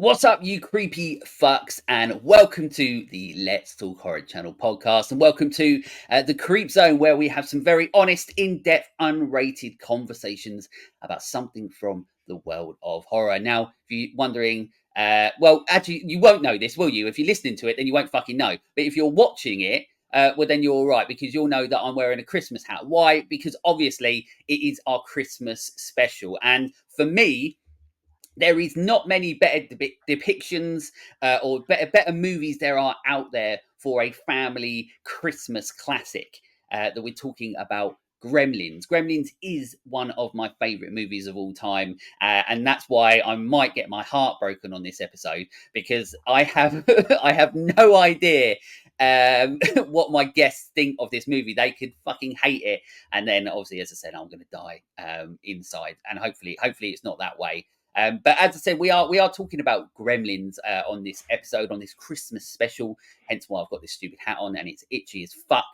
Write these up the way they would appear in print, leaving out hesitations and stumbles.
What's up, you creepy fucks, and welcome to the Let's Talk Horror Channel podcast, and welcome to the Creep Zone, where we have some very honest, in-depth, unrated conversations about something from the world of horror. Now, if you're wondering, well, actually, you won't know this, will you? If you're listening to it, then you won't fucking know. But if you're watching it, well, then you're all right, because you'll know that I'm wearing a Christmas hat. Why? Because obviously it is our Christmas special, and for me, there is not many better depictions or better movies there are out there for a family Christmas classic that we're talking about. Gremlins. Gremlins is one of my favorite movies of all time, and that's why I might get my heart broken on this episode, because I have I have no idea what my guests think of this movie. They could fucking hate it, and then obviously, as I said, I'm going to die inside, and hopefully it's not that way. But as I said, we are talking about Gremlins on this episode, on this Christmas special. Hence why I've got this stupid hat on and it's itchy as fuck.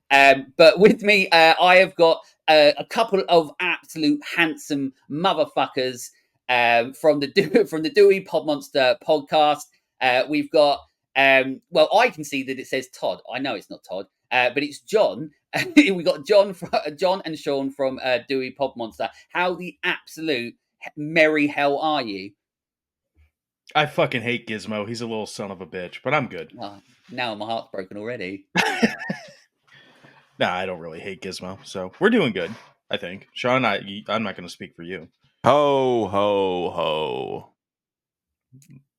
But with me, I have got a couple of absolute handsome motherfuckers from the Dewey Pod-Monster podcast. We've got well, I can see that it says Todd. I know it's not Todd, but it's John. We got John and Sean from Dewey Pod-Monster. How the absolute merry hell are you? I fucking hate Gizmo. He's a little son of a bitch, but I'm good. Oh, now my heart's broken already. Nah, I don't really hate Gizmo, so we're doing good, I think. Sean, I'm not going to speak for you. Ho, ho, ho.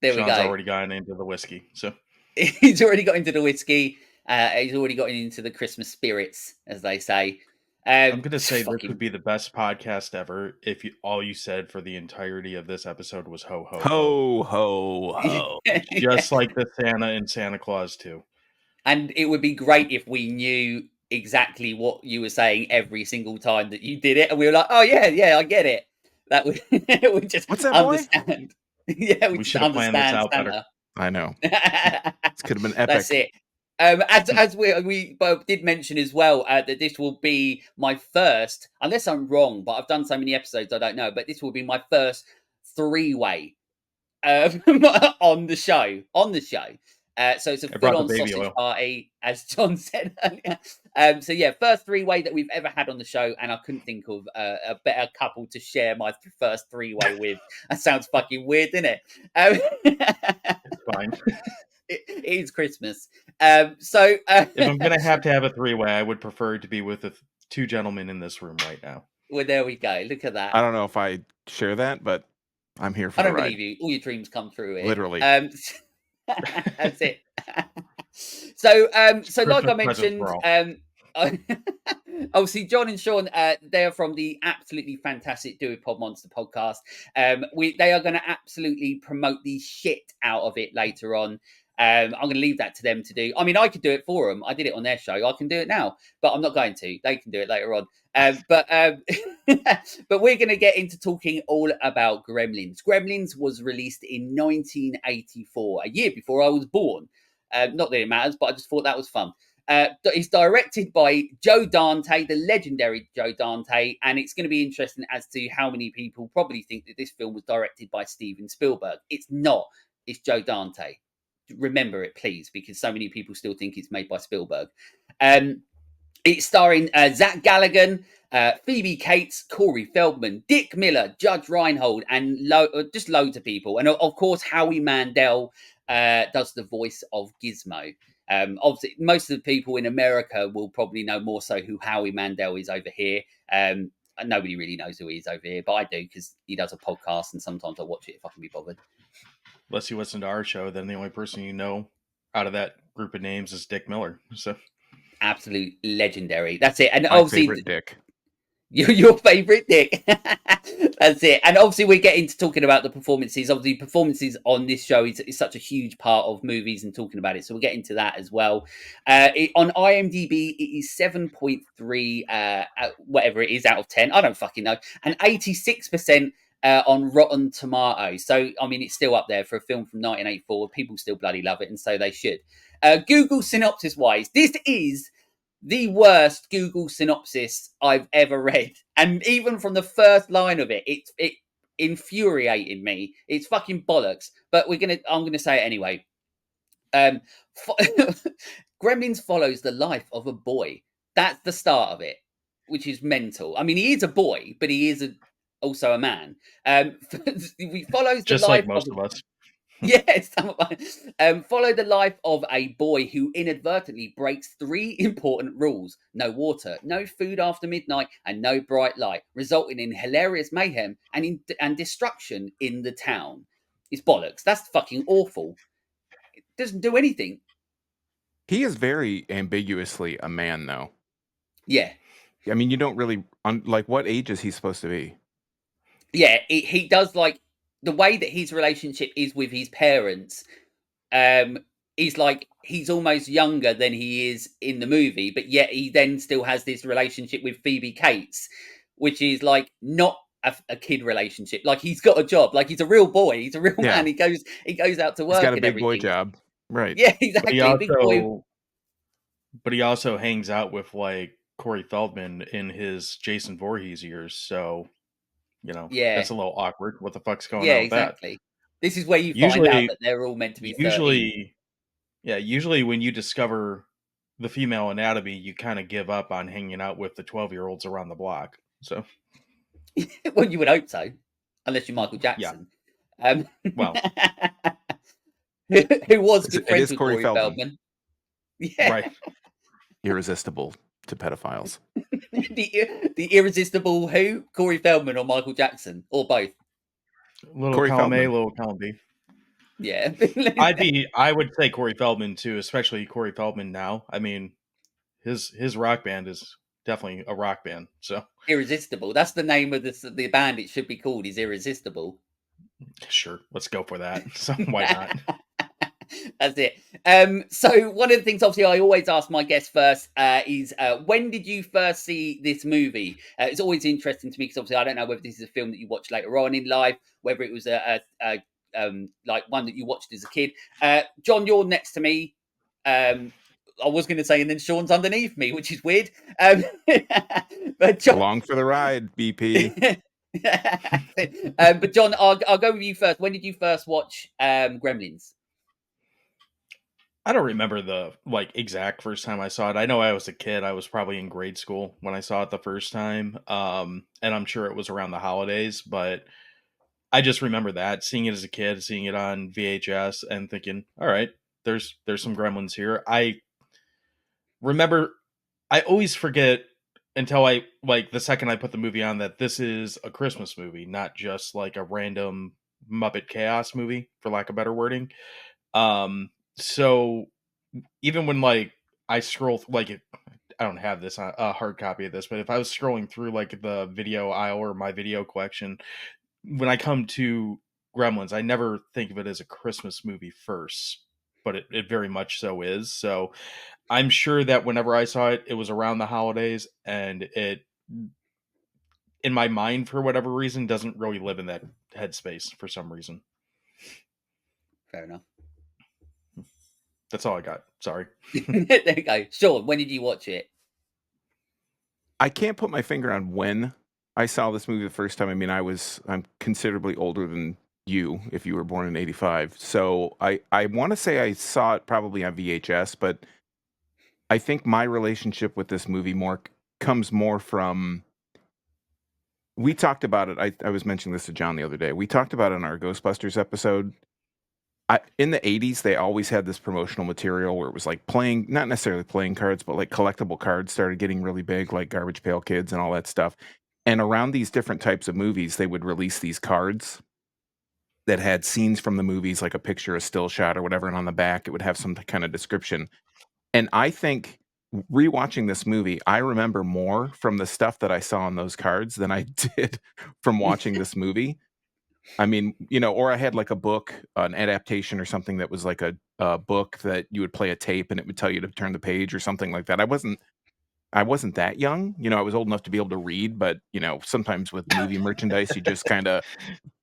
There Sean's we go. Already gotten into the whiskey, so. He's already got into the whiskey. He's already got into the Christmas spirits, as they say. I'm going to say this would be the best podcast ever if all you said for the entirety of this episode was ho, ho, ho. Ho, ho, ho. Just like the Santa and Santa Claus, too. And it would be great if we knew exactly what you were saying every single time that you did it. And we were like, oh, yeah, I get it. That would we just What's that, understand. Boy? We should have planned this out Santa better. I know. This could have been epic. That's it. As we both did mention as well, that this will be my first, unless I'm wrong, but I've done so many episodes, I don't know, but this will be my first three-way on the show. So it's a full-on sausage party, as John said earlier. So yeah, first three-way that we've ever had on the show, and I couldn't think of a better couple to share my first three-way with. That sounds fucking weird, doesn't it? It's fine. It is Christmas. So if I'm going to have a three-way, I would prefer to be with the two gentlemen in this room right now. Well, there we go. Look at that. I don't know if I share that, but I'm here for the ride. I don't believe you. All your dreams come true here. Literally. That's it. So like I mentioned, obviously John and Sean, they are from the absolutely fantastic Dewey Pod-Monster podcast. They are going to absolutely promote the shit out of it later on. I'm going to leave that to them to do. I mean, I could do it for them. I did it on their show. I can do it now, but I'm not going to. They can do it later on. But we're going to get into talking all about Gremlins. Gremlins was released in 1984, a year before I was born. Not that it matters, but I just thought that was fun. It's directed by Joe Dante, the legendary Joe Dante, and it's going to be interesting as to how many people probably think that this film was directed by Steven Spielberg. It's not. It's Joe Dante. Remember it, please, because so many people still think it's made by Spielberg. It's starring Zach Galligan, Phoebe Cates, Corey Feldman, Dick Miller, Judge Reinhold, and just loads of people. And of course, Howie Mandel does the voice of Gizmo. Obviously, most of the people in America will probably know more so who Howie Mandel is over here. Nobody really knows who he is over here, but I do, because he does a podcast and sometimes I watch it if I can be bothered. Unless you listen to our show, then the only person you know out of that group of names is Dick Miller. So absolute legendary. That's it. And my obviously, favorite Dick. Your favorite Dick. That's it. And obviously, we're getting to talking about the performances. Obviously, performances on this show is such a huge part of movies and talking about it. So we'll get into that as well. On IMDb, it is 7.3, whatever it is, out of 10. I don't fucking know. And 86%. On Rotten Tomatoes. So, I mean, it's still up there for a film from 1984. People still bloody love it, and so they should. Google synopsis-wise, this is the worst Google synopsis I've ever read. And even from the first line of it, infuriated me. It's fucking bollocks. But I'm gonna say it anyway. Gremlins follows the life of a boy. That's the start of it, which is mental. I mean, he is a boy, but he is also a man. He follows the Just like life of most of us. yes, follow the life of a boy who inadvertently breaks 3 important rules: no water, no food after midnight, and no bright light, resulting in hilarious mayhem and destruction in the town. It's bollocks. That's fucking awful. It doesn't do anything. He is very ambiguously a man, though. Yeah, I mean, you don't really like what age is he supposed to be? yeah. He does like the way that his relationship is with his parents. Um, he's like he's almost younger than he is in the movie, but yet he then still has this relationship with Phoebe Cates, which is like not a kid relationship. Like he's got a job, like he's a real boy, he's a real Yeah. man. He goes out to He's got work a and big boy everything. job, right? Yeah, But exactly. Big boy. he also hangs out with like Corey Feldman in his Jason Voorhees years, so Yeah, that's a little awkward. What the fuck's going yeah, on with that? exactly. This is where you find out Usually, that they're all meant to be 13. usually when you discover the female anatomy, you kind of give up on hanging out with the 12-year-olds around the block. So Well, you would hope so, unless you're Michael yeah, Jackson. Um, well, who was good It friends is with Corey Corey Feldman. Feldman. Yeah. right. Irresistible to pedophiles. the irresistible who? Corey Feldman or Michael Jackson? Or both. Little Corey column A, Feldman. little column B. Yeah. I would say Corey Feldman too, especially Corey Feldman now. I mean, his rock band is definitely a rock band. So Irresistible. That's the name of the band it should be called, is Irresistible. sure, let's go for that. So why not? That's it. So one of the things, obviously, I always ask my guests first is when did you first see this movie? It's always interesting to me because obviously I don't know whether this is a film that you watched later on in life, whether it was like one that you watched as a kid. John, you're next to me. I was going to say, and then Sean's underneath me, which is weird. But John, Along for the ride, BP. but John, I'll go with you first. When did you first watch Gremlins? I don't remember the exact first time I saw it. I know I was a kid. I was probably in grade school when I saw it the first time. And I'm sure it was around the holidays, but I just remember that seeing it as a kid, seeing it on VHS and thinking, all right, there's some Gremlins here. I remember I always forget until I the second I put the movie on that this is a Christmas movie, not just like a random Muppet Chaos movie, for lack of better wording. So even when I scroll I don't have this a hard copy of this, but if I was scrolling through like the video aisle or my video collection, when I come to Gremlins, I never think of it as a Christmas movie first, but it very much so is. So I'm sure that whenever I saw it, it was around the holidays, and it, in my mind, for whatever reason, doesn't really live in that headspace for some reason. Fair enough. That's all I got. Sorry. There you go. Sean, when did you watch it? I can't put my finger on when I saw this movie the first time. I mean, I'm considerably older than you if you were born in 85. So I want to say I saw it probably on VHS, but I think my relationship with this movie comes more from, we talked about it. I was mentioning this to John the other day. We talked about it in our Ghostbusters episode. In the 80s, they always had this promotional material where it was like not necessarily playing cards, but like collectible cards started getting really big, like Garbage Pail Kids and all that stuff. And around these different types of movies, they would release these cards that had scenes from the movies, like a picture, a still shot or whatever. And on the back, it would have some kind of description. And I think rewatching this movie, I remember more from the stuff that I saw on those cards than I did from watching this movie. I mean, or I had like a book, an adaptation or something that was like a book that you would play a tape and it would tell you to turn the page or something like that. I wasn't that young. I was old enough to be able to read, but sometimes with movie merchandise, you just kind of,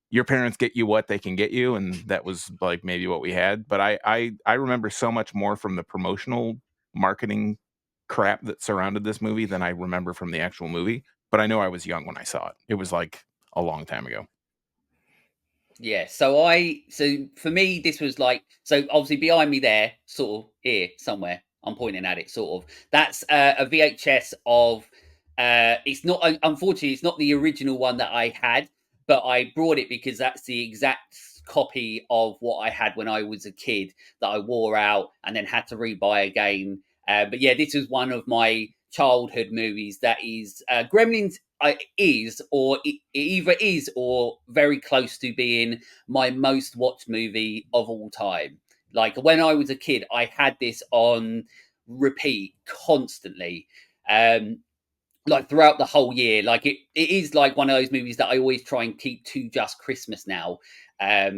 your parents get you what they can get you, and that was like maybe what we had. But I remember so much more from the promotional marketing crap that surrounded this movie than I remember from the actual movie. But I know I was young when I saw it. It was like a long time ago. Yeah, so for me, this was like, so obviously behind me there, sort of here somewhere, I'm pointing at it, sort of. That's a VHS of, it's not, unfortunately, it's not the original one that I had, but I brought it because that's the exact copy of what I had when I was a kid that I wore out and then had to rebuy again. But yeah, this was one of my childhood movies that is Gremlins is, or it either is, or very close to being my most watched movie of all time. Like when I was a kid, I had this on repeat constantly. Like throughout the whole year. Like it is like one of those movies that I always try and keep to just Christmas now.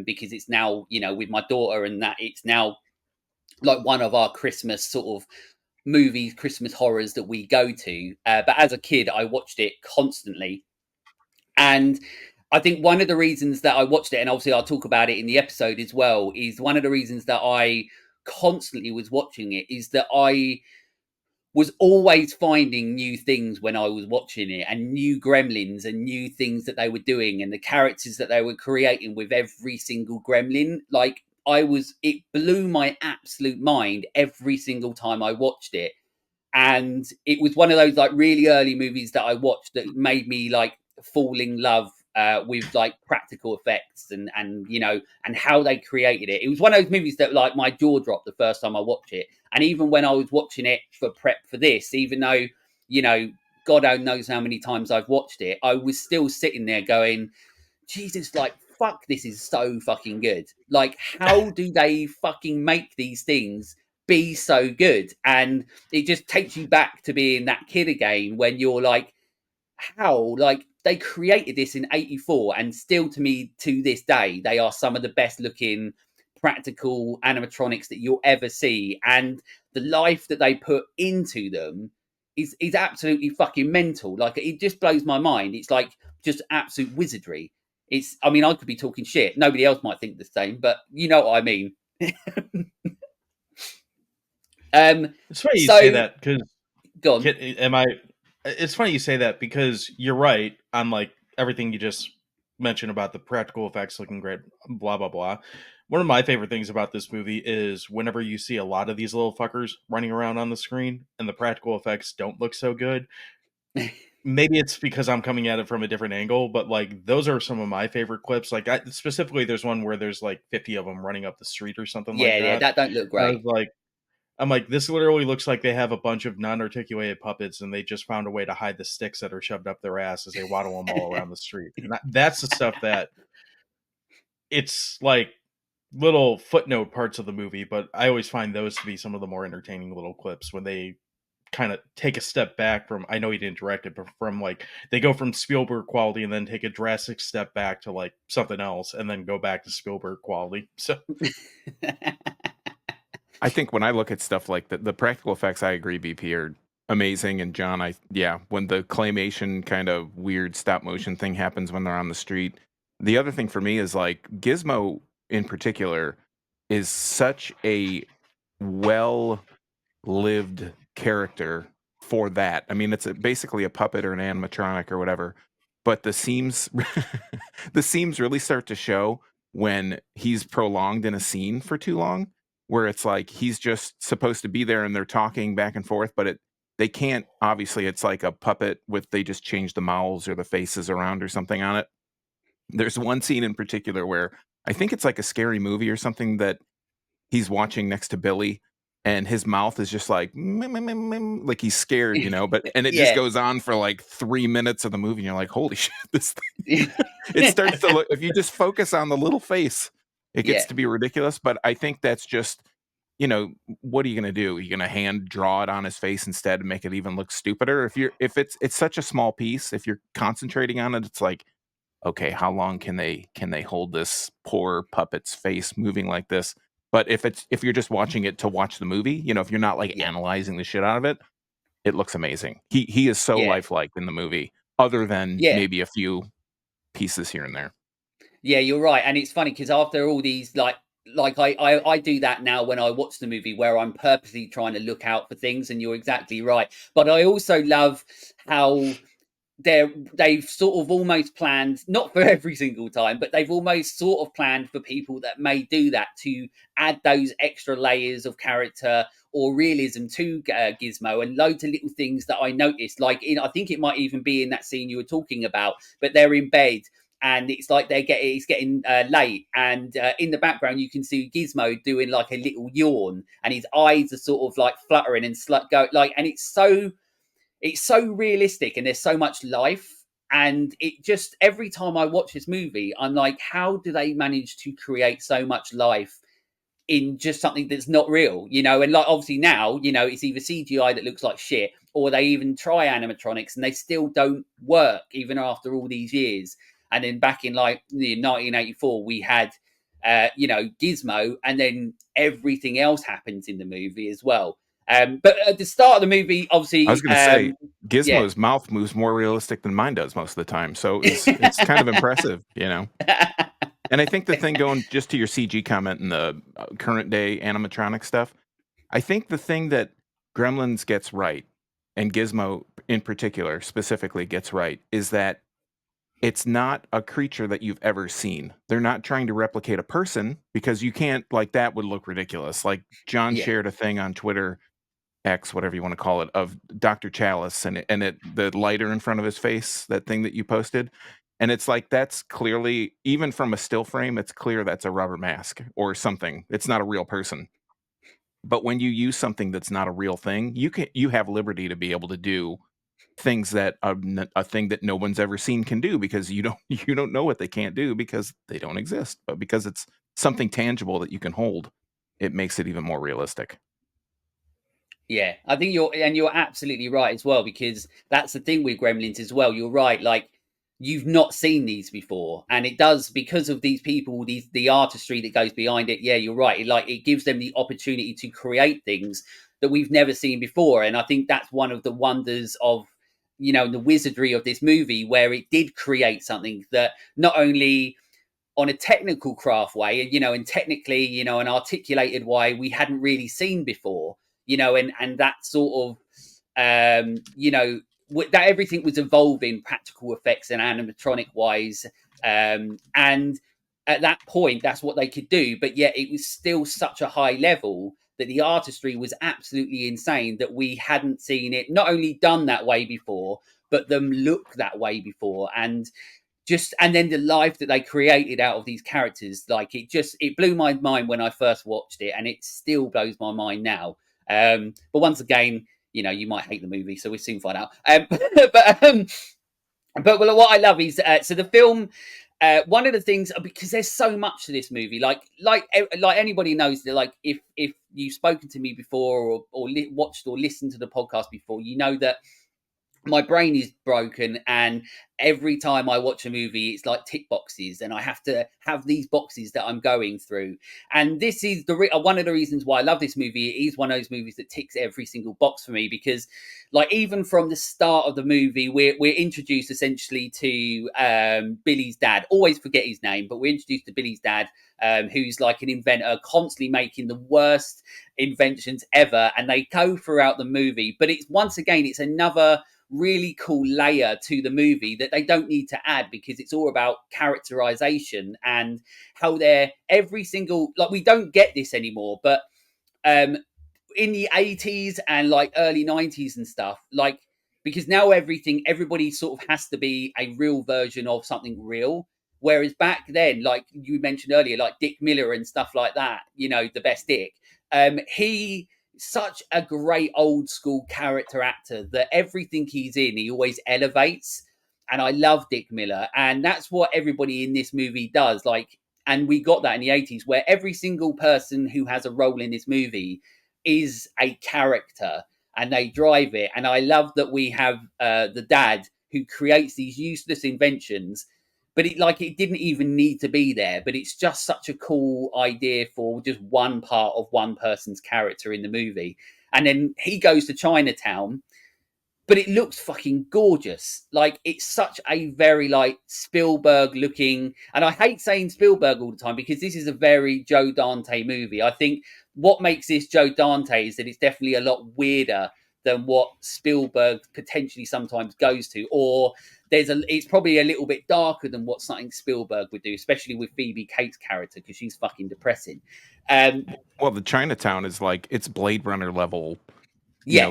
Because it's now, with my daughter and that, it's now like one of our Christmas sort of movies, Christmas horrors that we go to. But as a kid, I watched it constantly. And I think one of the reasons that I watched it, and obviously I'll talk about it in the episode as well, is one of the reasons that I constantly was watching it is that I was always finding new things when I was watching it, and new gremlins and new things that they were doing and the characters that they were creating with every single gremlin. Like it blew my absolute mind every single time I watched it. And it was one of those like really early movies that I watched that made me like fall in love with like practical effects and how they created it. It was one of those movies that like my jaw dropped the first time I watched it, and even when I was watching it for prep for this, even though you know God knows how many times I've watched it, I was still sitting there going, Jesus, like, fuck, this is so fucking good. Like, how do they fucking make these things be so good? And it just takes you back to being that kid again when you're like, how? Like, they created this in 84, and still to me, to this day, they are some of the best looking practical animatronics that you'll ever see. And the life that they put into them is absolutely fucking mental. Like, it just blows my mind. It's like just absolute wizardry. I mean, I could be talking shit. Nobody else might think the same, but you know what I mean. It's funny you say So that because go on. am I? It's funny you say that because you're right on like everything you just mentioned about the practical effects looking great, blah blah blah. One of my favorite things about this movie is whenever you see a lot of these little fuckers running around on the screen and the practical effects don't look so good. Maybe it's because I'm coming at it from a different angle, but like those are some of my favorite clips. Like specifically, there's one where there's like 50 of them running up the street or something like Yeah, that. that don't look And I was great. like, this literally looks like they have a bunch of non-articulated puppets, and they just found a way to hide the sticks that are shoved up their ass as they waddle them all around the street. And that's the stuff that it's like little footnote parts of the movie, but I always find those to be some of the more entertaining little clips when they kind of take a step back from, I know he didn't direct it, but from like they go from Spielberg quality and then take a drastic step back to like something else and then go back to Spielberg quality. So I think when I look at stuff like the practical effects, I agree, BP, are amazing. And John, when the claymation kind of weird stop motion thing happens when they're on the street. The other thing for me is like Gizmo in particular is such a well lived character for that. I mean, it's basically a puppet or an animatronic or whatever, but the seams the seams really start to show when he's prolonged in a scene for too long, where it's like he's just supposed to be there and they're talking back and forth, but they can't, obviously it's like a puppet with, they just change the mouths or the faces around or something on it. There's one scene in particular where I think it's like a scary movie or something that he's watching next to Billy, and his mouth is just like "Meh, meh, meh, meh," like he's scared, but and it just Yeah. goes on for like 3 minutes of the movie, and you're like, holy shit, this thing. It starts to look, if you just focus on the little face, it gets Yeah. to be ridiculous. But I think that's just, what are you gonna do? Are you gonna hand draw it on his face instead and make it even look stupider? If it's such a small piece, if you're concentrating on it, it's like, okay, how long can they hold this poor puppet's face moving like this? But if you're just watching it to watch the movie, if you're not like Yeah. analyzing the shit out of it, it looks amazing. He is so Yeah. lifelike in the movie, other than Yeah. maybe a few pieces here and there. Yeah, you're right. And it's funny because after all these, like I do that now when I watch the movie where I'm purposely trying to look out for things, and you're exactly right. But I also love how they've sort of almost planned, not for every single time, but they've almost sort of planned for people that may do that to add those extra layers of character or realism to Gizmo, and loads of little things that I noticed. Like I think it might even be in that scene you were talking about, but they're in bed. And it's like it's getting late, and in the background you can see Gizmo doing like a little yawn, and his eyes are sort of like fluttering and and it's so realistic, and there's so much life. And it just, every time I watch this movie, I'm like, how do they manage to create so much life in just something that's not real, And like, obviously now, it's either CGI that looks like shit, or they even try animatronics and they still don't work even after all these years. And then back in like 1984, we had Gizmo, and then everything else happens in the movie as well. But at the start of the movie, obviously, I was going to say, yeah. Gizmo's mouth moves more realistic than mine does most of the time. So it's kind of impressive, And I think the thing, going just to your CG comment and the current day animatronic stuff, I think the thing that Gremlins gets right, and Gizmo in particular specifically gets right, is that it's not a creature that you've ever seen. They're not trying to replicate a person, because you can't, like, that would look ridiculous. Like, John shared a thing on Twitter, X, whatever you want to call it, of Dr. Chalice and the lighter in front of his face, that thing that you posted. And it's like, that's clearly, even from a still frame, it's clear that's a rubber mask or something. It's not a real person. But when you use something that's not a real thing, you have liberty to be able to do things that a thing that no one's ever seen can do, because you don't know what they can't do because they don't exist. But because it's something tangible that you can hold, it makes it even more realistic. Yeah, I think you're absolutely right as well, because that's the thing with Gremlins as well. You're right, like, you've not seen these before, and it does, because of these people, the artistry that goes behind it. Yeah, you're right. It gives them the opportunity to create things that we've never seen before, and I think that's one of the wonders of the wizardry of this movie, where it did create something that not only on a technical craft way, and technically, an articulated way we hadn't really seen before, and that sort of, that everything was evolving practical effects and animatronic wise. And at that point, that's what they could do. But yet it was still such a high level that the artistry was absolutely insane, that we hadn't seen it not only done that way before, but them look that way before. And then the life that they created out of these characters, like, it blew my mind when I first watched it, and it still blows my mind now. But once again, you might hate the movie, so we'll soon find out. But what I love is, so the film, one of the things, because there's so much to this movie, like anybody knows that, like, if you've spoken to me before, or watched or listened to the podcast before, you know that my brain is broken, and every time I watch a movie, it's like tick boxes, and I have to have these boxes that I'm going through. And this is one of the reasons why I love this movie. It is one of those movies that ticks every single box for me, because, like, even from the start of the movie, we're introduced essentially to Billy's dad. Always forget his name, but we're introduced to Billy's dad, who's like an inventor, constantly making the worst inventions ever, and they go throughout the movie. But it's another really cool layer to the movie that they don't need to add, because it's all about characterization and how they're every single, like, we don't get this anymore, but in the 80s and like early 90s and stuff, like, because now everybody sort of has to be a real version of something real, whereas back then, like you mentioned earlier, like Dick Miller and stuff like that, the best Dick, he such a great old school character actor that everything he's in, he always elevates. And I love Dick Miller, and that's what everybody in this movie does. Like, and we got that in the 80s, where every single person who has a role in this movie is a character, and they drive it. And I love that we have the dad who creates these useless inventions, but it didn't even need to be there, but it's just such a cool idea for just one part of one person's character in the movie. And then he goes to Chinatown, but it looks fucking gorgeous. Like, it's such a very, like, Spielberg looking, and I hate saying Spielberg all the time, because this is a very Joe Dante movie. I think what makes this Joe Dante is that it's definitely a lot weirder than what Spielberg potentially sometimes goes to, or it's probably a little bit darker than what something Spielberg would do, especially with Phoebe Cates' character, because she's fucking depressing. Well, the Chinatown is like, it's Blade Runner level,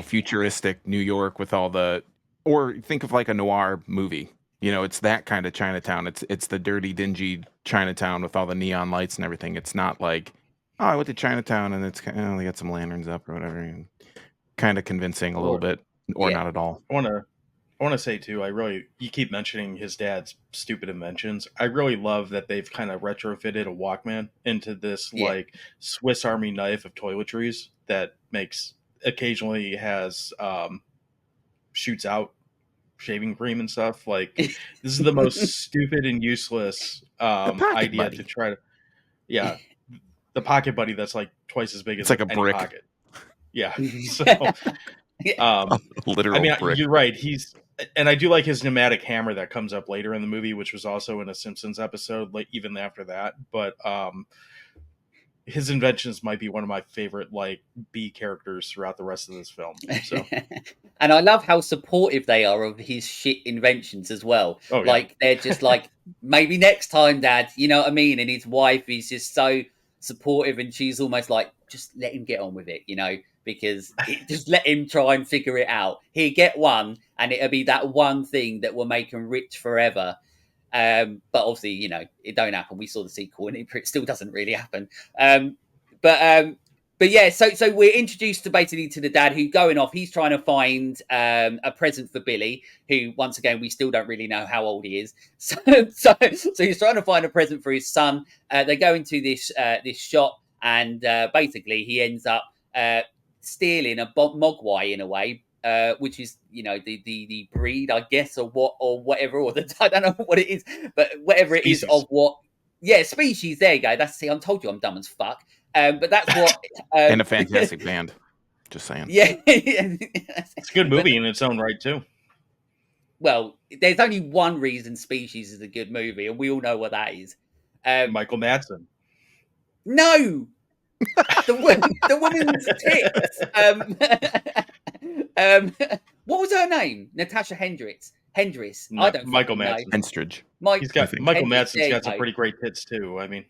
futuristic New York with all the, or think of like a noir movie. It's that kind of Chinatown. It's the dirty, dingy Chinatown with all the neon lights and everything. It's not like, oh, I went to Chinatown and it's kind of, they got some lanterns up or whatever. And kind of convincing a little bit, or not at all. I want to say too, you keep mentioning his dad's stupid inventions. I really love that they've kind of retrofitted a Walkman into this like Swiss Army knife of toiletries that occasionally has shoots out shaving cream and stuff. Like, this is the most stupid and useless idea to try to. Yeah, the Pocket Buddy that's like twice as big as like a any brick. pocket. Yeah, so literal. Brick. You're right. And I do like his pneumatic hammer that comes up later in the movie, which was also in a Simpsons episode, like even after that. But his inventions might be one of my favorite like B characters throughout the rest of this film. So, and I love how supportive they are of his shit inventions as well. Oh, yeah. Like, they're just like, maybe next time, Dad. You know what I mean? And his wife is just so supportive, and she's almost like, just let him get on with it, because just let him try and figure it out. He'll get one, and it'll be that one thing that will make him rich forever. But obviously, it don't happen. We saw the sequel, and it still doesn't really happen. But yeah, so we're introduced to the dad who's going off. He's trying to find a present for Billy, who, once again, we still don't really know how old he is. So he's trying to find a present for his son. They go into this shop, and basically he ends up stealing a mogwai in a way, which is the breed, I guess, or whatever, I don't know what it is, but whatever it is of what. Yeah, species. There you go. I told you I'm dumb as fuck. But that's what. And a fantastic band. Just saying. Yeah. It's a good movie in its own right, too. Well, there's only one reason Species is a good movie, and we all know what that is. Michael Madsen. No! the woman's tits. What was her name? Natasha Hendricks. No, I don't. Michael Madsen. Henstridge. Michael Madsen's got some pretty great tits too. I mean,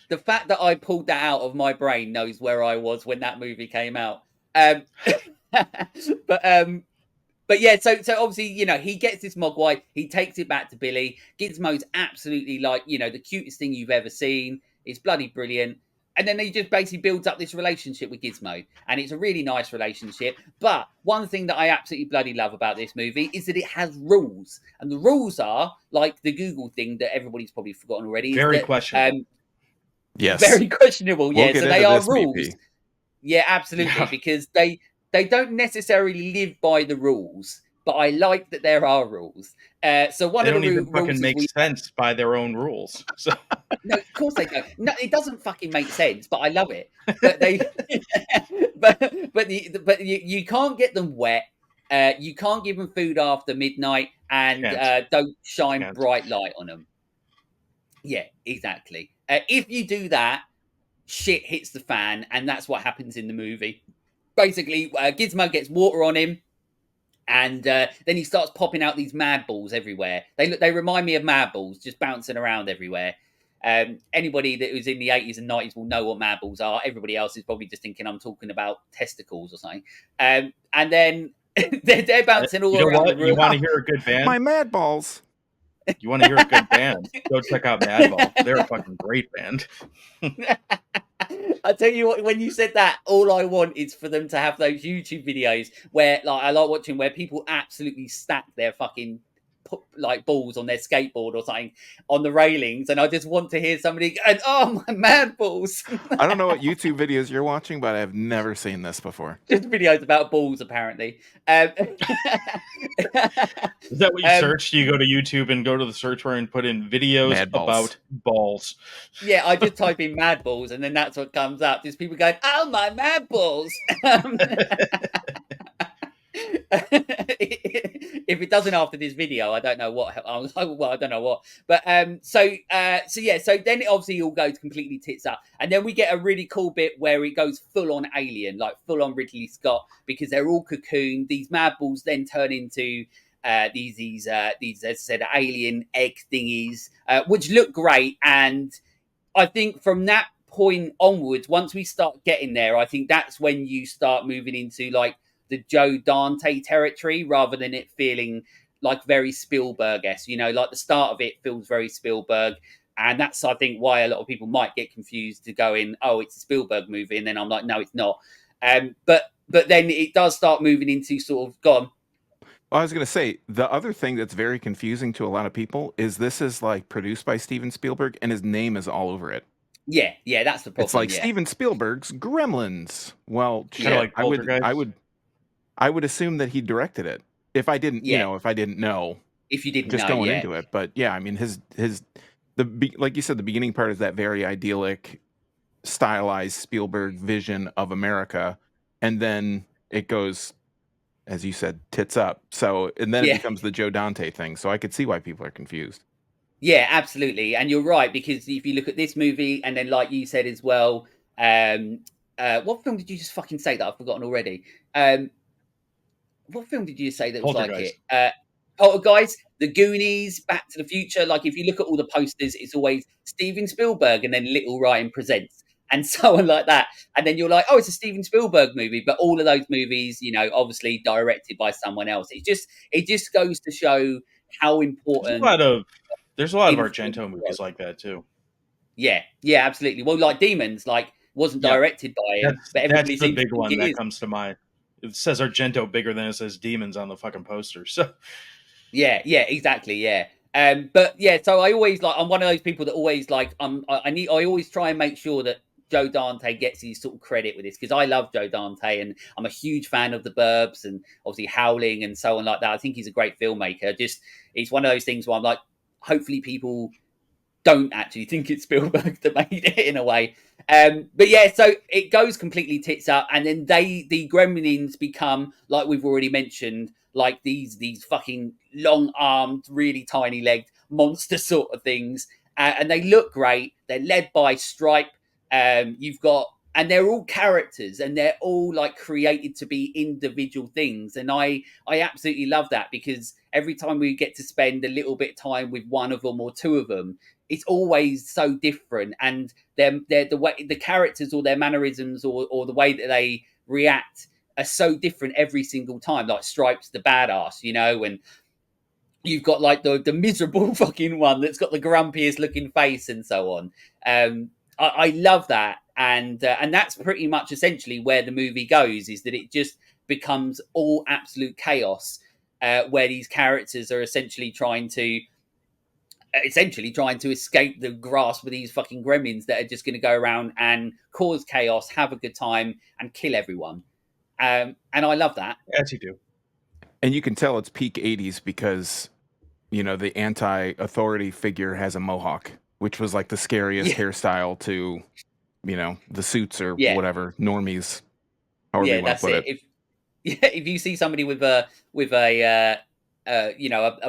the fact that I pulled that out of my brain knows where I was when that movie came out. But yeah, so obviously, he gets this mogwai, he takes it back to Billy. Gizmo's absolutely like, the cutest thing you've ever seen. It's bloody brilliant. And then he just basically builds up this relationship with Gizmo. And it's a really nice relationship. But one thing that I absolutely bloody love about this movie is that it has rules. And the rules are like the Google thing that everybody's probably forgotten already. Very questionable. Yes. Very questionable, We'll yeah. So they are rules. BP. Yeah, absolutely. Because they don't necessarily live by the rules. But I like that there are rules. So one of the rules don't even fucking make sense by their own rules. So no, of course they don't. No, it doesn't fucking make sense. But I love it. But you can't get them wet. You can't give them food after midnight, and don't shine bright light on them. Yeah, exactly. If you do that, shit hits the fan, and that's what happens in the movie. Basically, Gizmo gets water on him. And then he starts popping out these mad balls everywhere. They remind me of mad balls, just bouncing around everywhere. Anybody that was in the 80s and 90s will know what mad balls are. Everybody else is probably just thinking I'm talking about testicles or something. And then they're bouncing all around the room. You want to hear a good band? My mad balls. You want to hear a good band? Go check out Madball. They're a fucking great band. I tell you what, when you said that, all I want is for them to have those YouTube videos where, like, I like watching where people absolutely stack their fucking balls on their skateboard or something on the railings, and I just want to hear somebody going, "Oh, my mad balls!" I don't know what YouTube videos you're watching, but I've never seen this before. Just videos about balls, apparently. Is that what you searched? You go to YouTube and go to the search bar and put in videos about balls. Yeah, I just type in mad balls, and then that's what comes up. Just people going, "Oh, my mad balls." if it doesn't after this video, I don't know what. Well, I don't know what. But so then it obviously all goes completely tits up, and then we get a really cool bit where it goes full on Alien, like full on Ridley Scott, because they're all cocooned. These mad balls then turn into these, as I said, alien egg thingies, which look great. And I think from that point onwards, once we start getting there, I think that's when you start moving into like the Joe Dante territory, rather than it feeling like very Spielberg-esque. You know, like the start of it feels very Spielberg. And that's, I think, why a lot of people might get confused to go in, oh, it's a Spielberg movie. And then I'm like, no, it's not. But then it does start moving into sort of, gone. Well, I was going to say, the other thing that's very confusing to a lot of people is this is like produced by Steven Spielberg and his name is all over it. Yeah, that's the problem. It's like Steven Spielberg's Gremlins. Well, shit, like I would assume that he directed it. If I didn't, if I didn't know. If you didn't just know, going into it. But yeah, I mean, like you said, the beginning part is that very idyllic, stylized Spielberg vision of America, and then it goes, as you said, tits up. So, and then it becomes the Joe Dante thing. So I could see why people are confused. Yeah, absolutely. And you're right, because if you look at this movie, and then like you said as well, what film did you just fucking say that I've forgotten already? What film did you say that was like it? Poltergeist, The Goonies, Back to the Future. Like, if you look at all the posters, it's always Steven Spielberg and then Little Ryan Presents and so on like that. And then you're like, oh, it's a Steven Spielberg movie. But all of those movies, you know, obviously directed by someone else. It just goes to show how important. There's a lot of Argento movies like that too. Yeah, absolutely. Well, like Demons, like wasn't directed by him, but everybody that's the big one that comes to mind. It says Argento bigger than it says Demons on the fucking poster. So yeah, exactly. Yeah. But yeah, so I always like, I'm one of those people that always like, I always try and make sure that Joe Dante gets his sort of credit with this, because I love Joe Dante and I'm a huge fan of The Burbs and obviously Howling and so on like that. I think he's a great filmmaker. Just, it's one of those things where I'm like, hopefully people don't actually think it's Spielberg that made it in a way. But yeah, so it goes completely tits up, and then the Gremlins become, like we've already mentioned, like these fucking long-armed, really tiny-legged monster sort of things, and they look great. They're led by Stripe. And they're all characters, and they're all like created to be individual things. And I absolutely love that, because every time we get to spend a little bit of time with one of them or two of them, it's always so different. And they're the way the characters or their mannerisms or the way that they react are so different every single time. Like Stripes the badass, you know, and you've got like the miserable fucking one that's got the grumpiest looking face and so on. I love that. And that's pretty much essentially where the movie goes, is that it just becomes all absolute chaos, where these characters are essentially trying to escape the grasp of these fucking gremlins that are just going to go around and cause chaos, have a good time, and kill everyone. And I love that. Yes, you do. And you can tell it's peak 80s because, you know, the anti-authority figure has a mohawk, which was like the scariest hairstyle to, you know, the suits or whatever, normies. Yeah, that's it. If you see somebody with a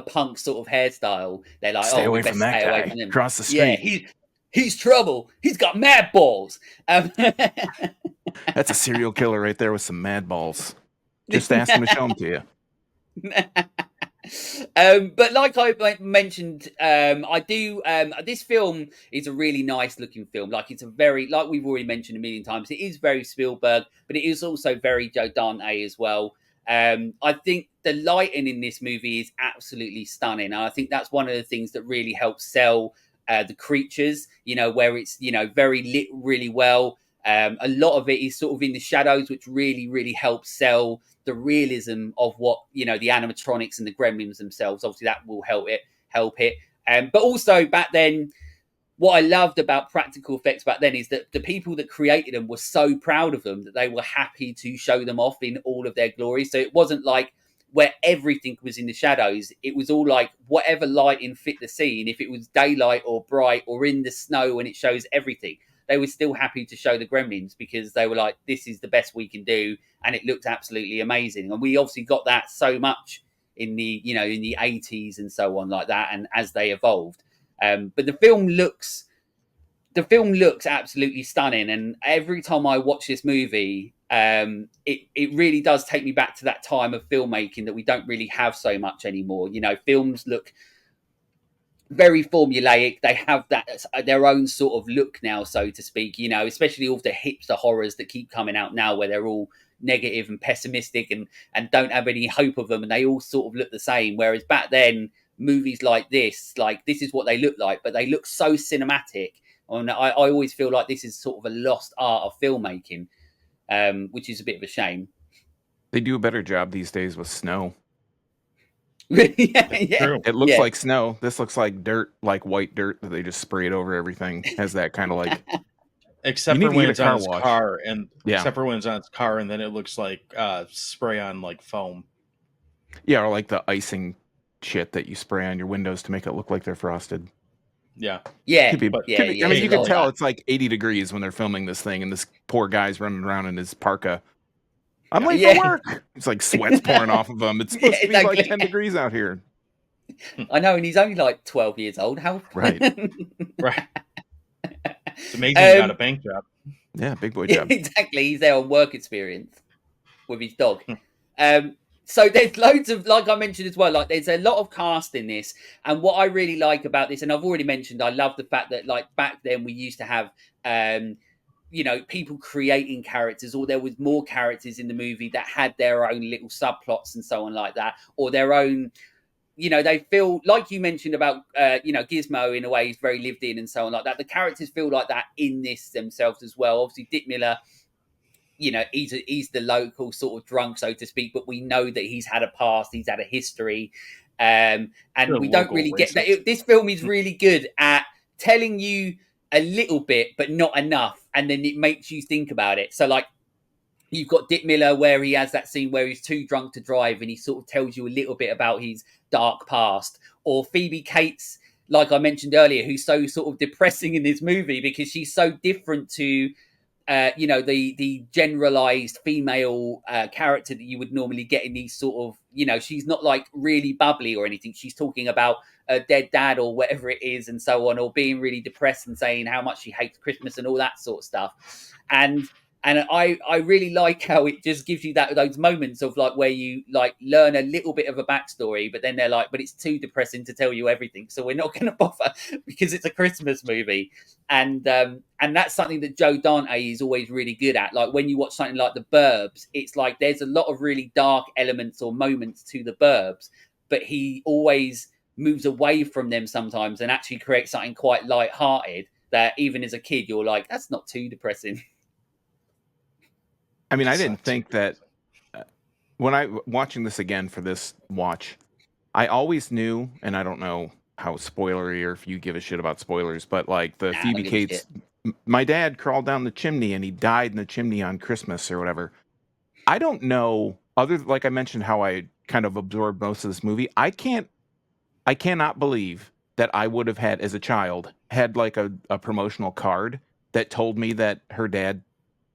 punk sort of hairstyle, they're like, stay away from that guy. From him. Cross the street. Yeah, he's trouble. He's got mad balls. That's a serial killer right there with some mad balls. Just ask him to show them to you. But like I mentioned, this film is a really nice looking film. Like, it's a very, like we've already mentioned a million times, it is very Spielberg, but it is also very Joe Dante as well. I think the lighting in this movie is absolutely stunning, and I think that's one of the things that really helps sell the creatures, you know, where it's, you know, very lit really well. A lot of it is sort of in the shadows, which really, really helps sell the realism of what, you know, the animatronics and the gremlins themselves. Obviously, that will help it. But also back then, what I loved about practical effects back then is that the people that created them were so proud of them that they were happy to show them off in all of their glory. So it wasn't like where everything was in the shadows. It was all like whatever lighting fit the scene. If it was daylight or bright or in the snow, and it shows everything. they were still happy to show the Gremlins because they were like, this is the best we can do, and it looked absolutely amazing. And we obviously got that so much in the in the 80s and so on like that, and as they evolved. But the film looks absolutely stunning, and every time I watch this movie, it really does take me back to that time of filmmaking that we don't really have so much anymore. Films look very formulaic. They have their own sort of look now, so to speak. Especially all the hipster horrors that keep coming out now, where they're all negative and pessimistic and don't have any hope of them, and they all sort of look the same. Whereas back then, movies like this is what they look like, but they look so cinematic. And I always feel like this is sort of a lost art of filmmaking, which is a bit of a shame. They do a better job these days with snow. Yeah. It looks like snow. This looks like dirt, like white dirt that they just sprayed over everything. Has that kind of like except for when it's on its car, and except for when it's on its car, and then it looks like spray on like foam. Yeah, or like the icing shit that you spray on your windows to make it look like they're frosted. Yeah. I mean, you can tell it's like 80 degrees when they're filming this thing, and this poor guy's running around in his parka. I'm late for work. It's like sweat's pouring off of him. It's supposed to be like 10 degrees out here. I know, and he's only like 12 years old. How? Right. It's amazing he got a bank job. Yeah, big boy job. Exactly. He's there on work experience with his dog. So there's loads of, like I mentioned as well, like there's a lot of cast in this. And what I really like about this, and I've already mentioned, I love the fact that like back then we used to have, people creating characters, or there was more characters in the movie that had their own little subplots and so on like that, or their own, they feel like you mentioned about, Gizmo in a way is very lived in and so on like that. The characters feel like that in this themselves as well. Obviously, Dick Miller, he's the local sort of drunk, so to speak, but we know that he's had a past, he's had a history, and we don't really get that. This film is really good at telling you a little bit, but not enough, and then it makes you think about it. So, like, you've got Dick Miller where he has that scene where he's too drunk to drive, and he sort of tells you a little bit about his dark past. Or Phoebe Cates, like I mentioned earlier, who's so sort of depressing in this movie because she's so different to the generalized female character that you would normally get in these sort of, she's not like really bubbly or anything. She's talking about a dead dad or whatever it is and so on, or being really depressed and saying how much she hates Christmas and all that sort of stuff. And I really like how it just gives you those moments of like where you like learn a little bit of a backstory, but then they're like, but it's too depressing to tell you everything, so we're not going to bother because it's a Christmas movie. And that's something that Joe Dante is always really good at. Like when you watch something like The Burbs, it's like there's a lot of really dark elements or moments to The Burbs, but he always moves away from them sometimes and actually creates something quite light-hearted that even as a kid you're like, that's not too depressing. I mean, I didn't think that when I watching this again for this watch, I always knew, and I don't know how spoilery or if you give a shit about spoilers, but like the Phoebe Cates, my dad crawled down the chimney and he died in the chimney on Christmas or whatever. I don't know, like I mentioned how I kind of absorbed most of this movie. I cannot believe that I would have had, as a child, had like a promotional card that told me that her dad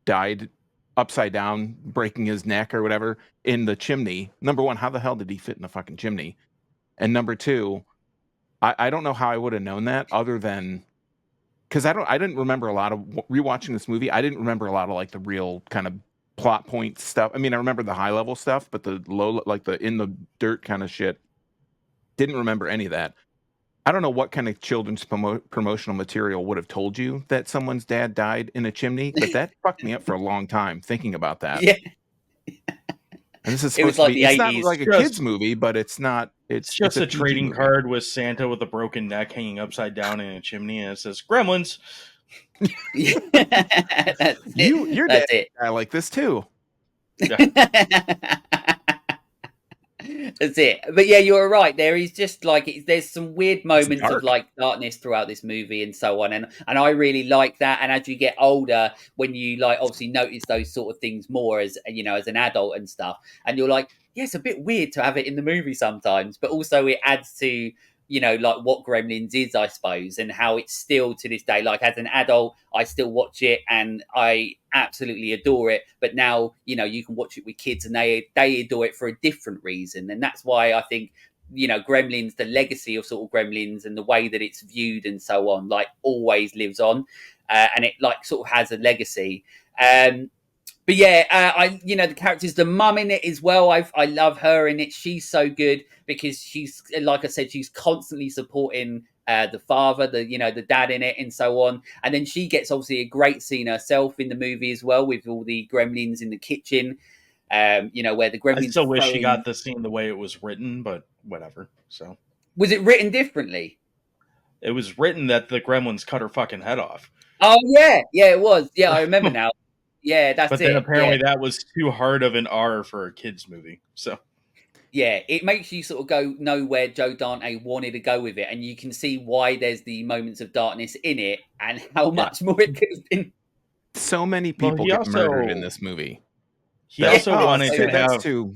died upside down, breaking his neck or whatever in the chimney. Number one, how the hell did he fit in the fucking chimney? And number two, I don't know how I would have known that other than because I didn't remember a lot of rewatching this movie. I didn't remember a lot of like the real kind of plot point stuff. I mean, I remember the high level stuff, but the low, like the in the dirt kind of shit, didn't remember any of that. I don't know what kind of children's promotional material would have told you that someone's dad died in a chimney, but that fucked me up for a long time thinking about that. Yeah. And this is supposed to be, it's not like a kid's movie, but it's not. It's just a trading card with Santa with a broken neck hanging upside down in a chimney, and it says Gremlins. You're That's it. I like this too. Yeah. That's it. But yeah, you're right. There is just like there's some weird moments of like darkness throughout this movie and so on, and I really like that. And as you get older, when you like obviously notice those sort of things more as as an adult and stuff, and you're like, yeah, it's a bit weird to have it in the movie sometimes, but also it adds to you know, like what Gremlins is, I suppose, and how it's still to this day, like as an adult, I still watch it and I absolutely adore it. But now, you know, you can watch it with kids and they adore it for a different reason. And that's why I think, you know, Gremlins, the legacy of sort of Gremlins and the way that it's viewed and so on, like always lives on. And it like sort of has a legacy. But yeah, I you know the characters, the mum in it as well. I love her in it. She's so good because she's like I said, she's constantly supporting the father, the dad in it, and so on. And then she gets obviously a great scene herself in the movie as well with all the gremlins in the kitchen. You know where the gremlins. I still wish she got the scene the way it was written, but whatever. So was it written differently? It was written that the gremlins cut her fucking head off. Oh yeah, it was. Yeah, I remember now. Yeah, that's it. But then apparently that was too hard of an R for a kids movie. So yeah, it makes you sort of know where Joe Dante wanted to go with it, and you can see why there's the moments of darkness in it, and how much more it could have been. So many people get murdered in this movie. He also wanted to have too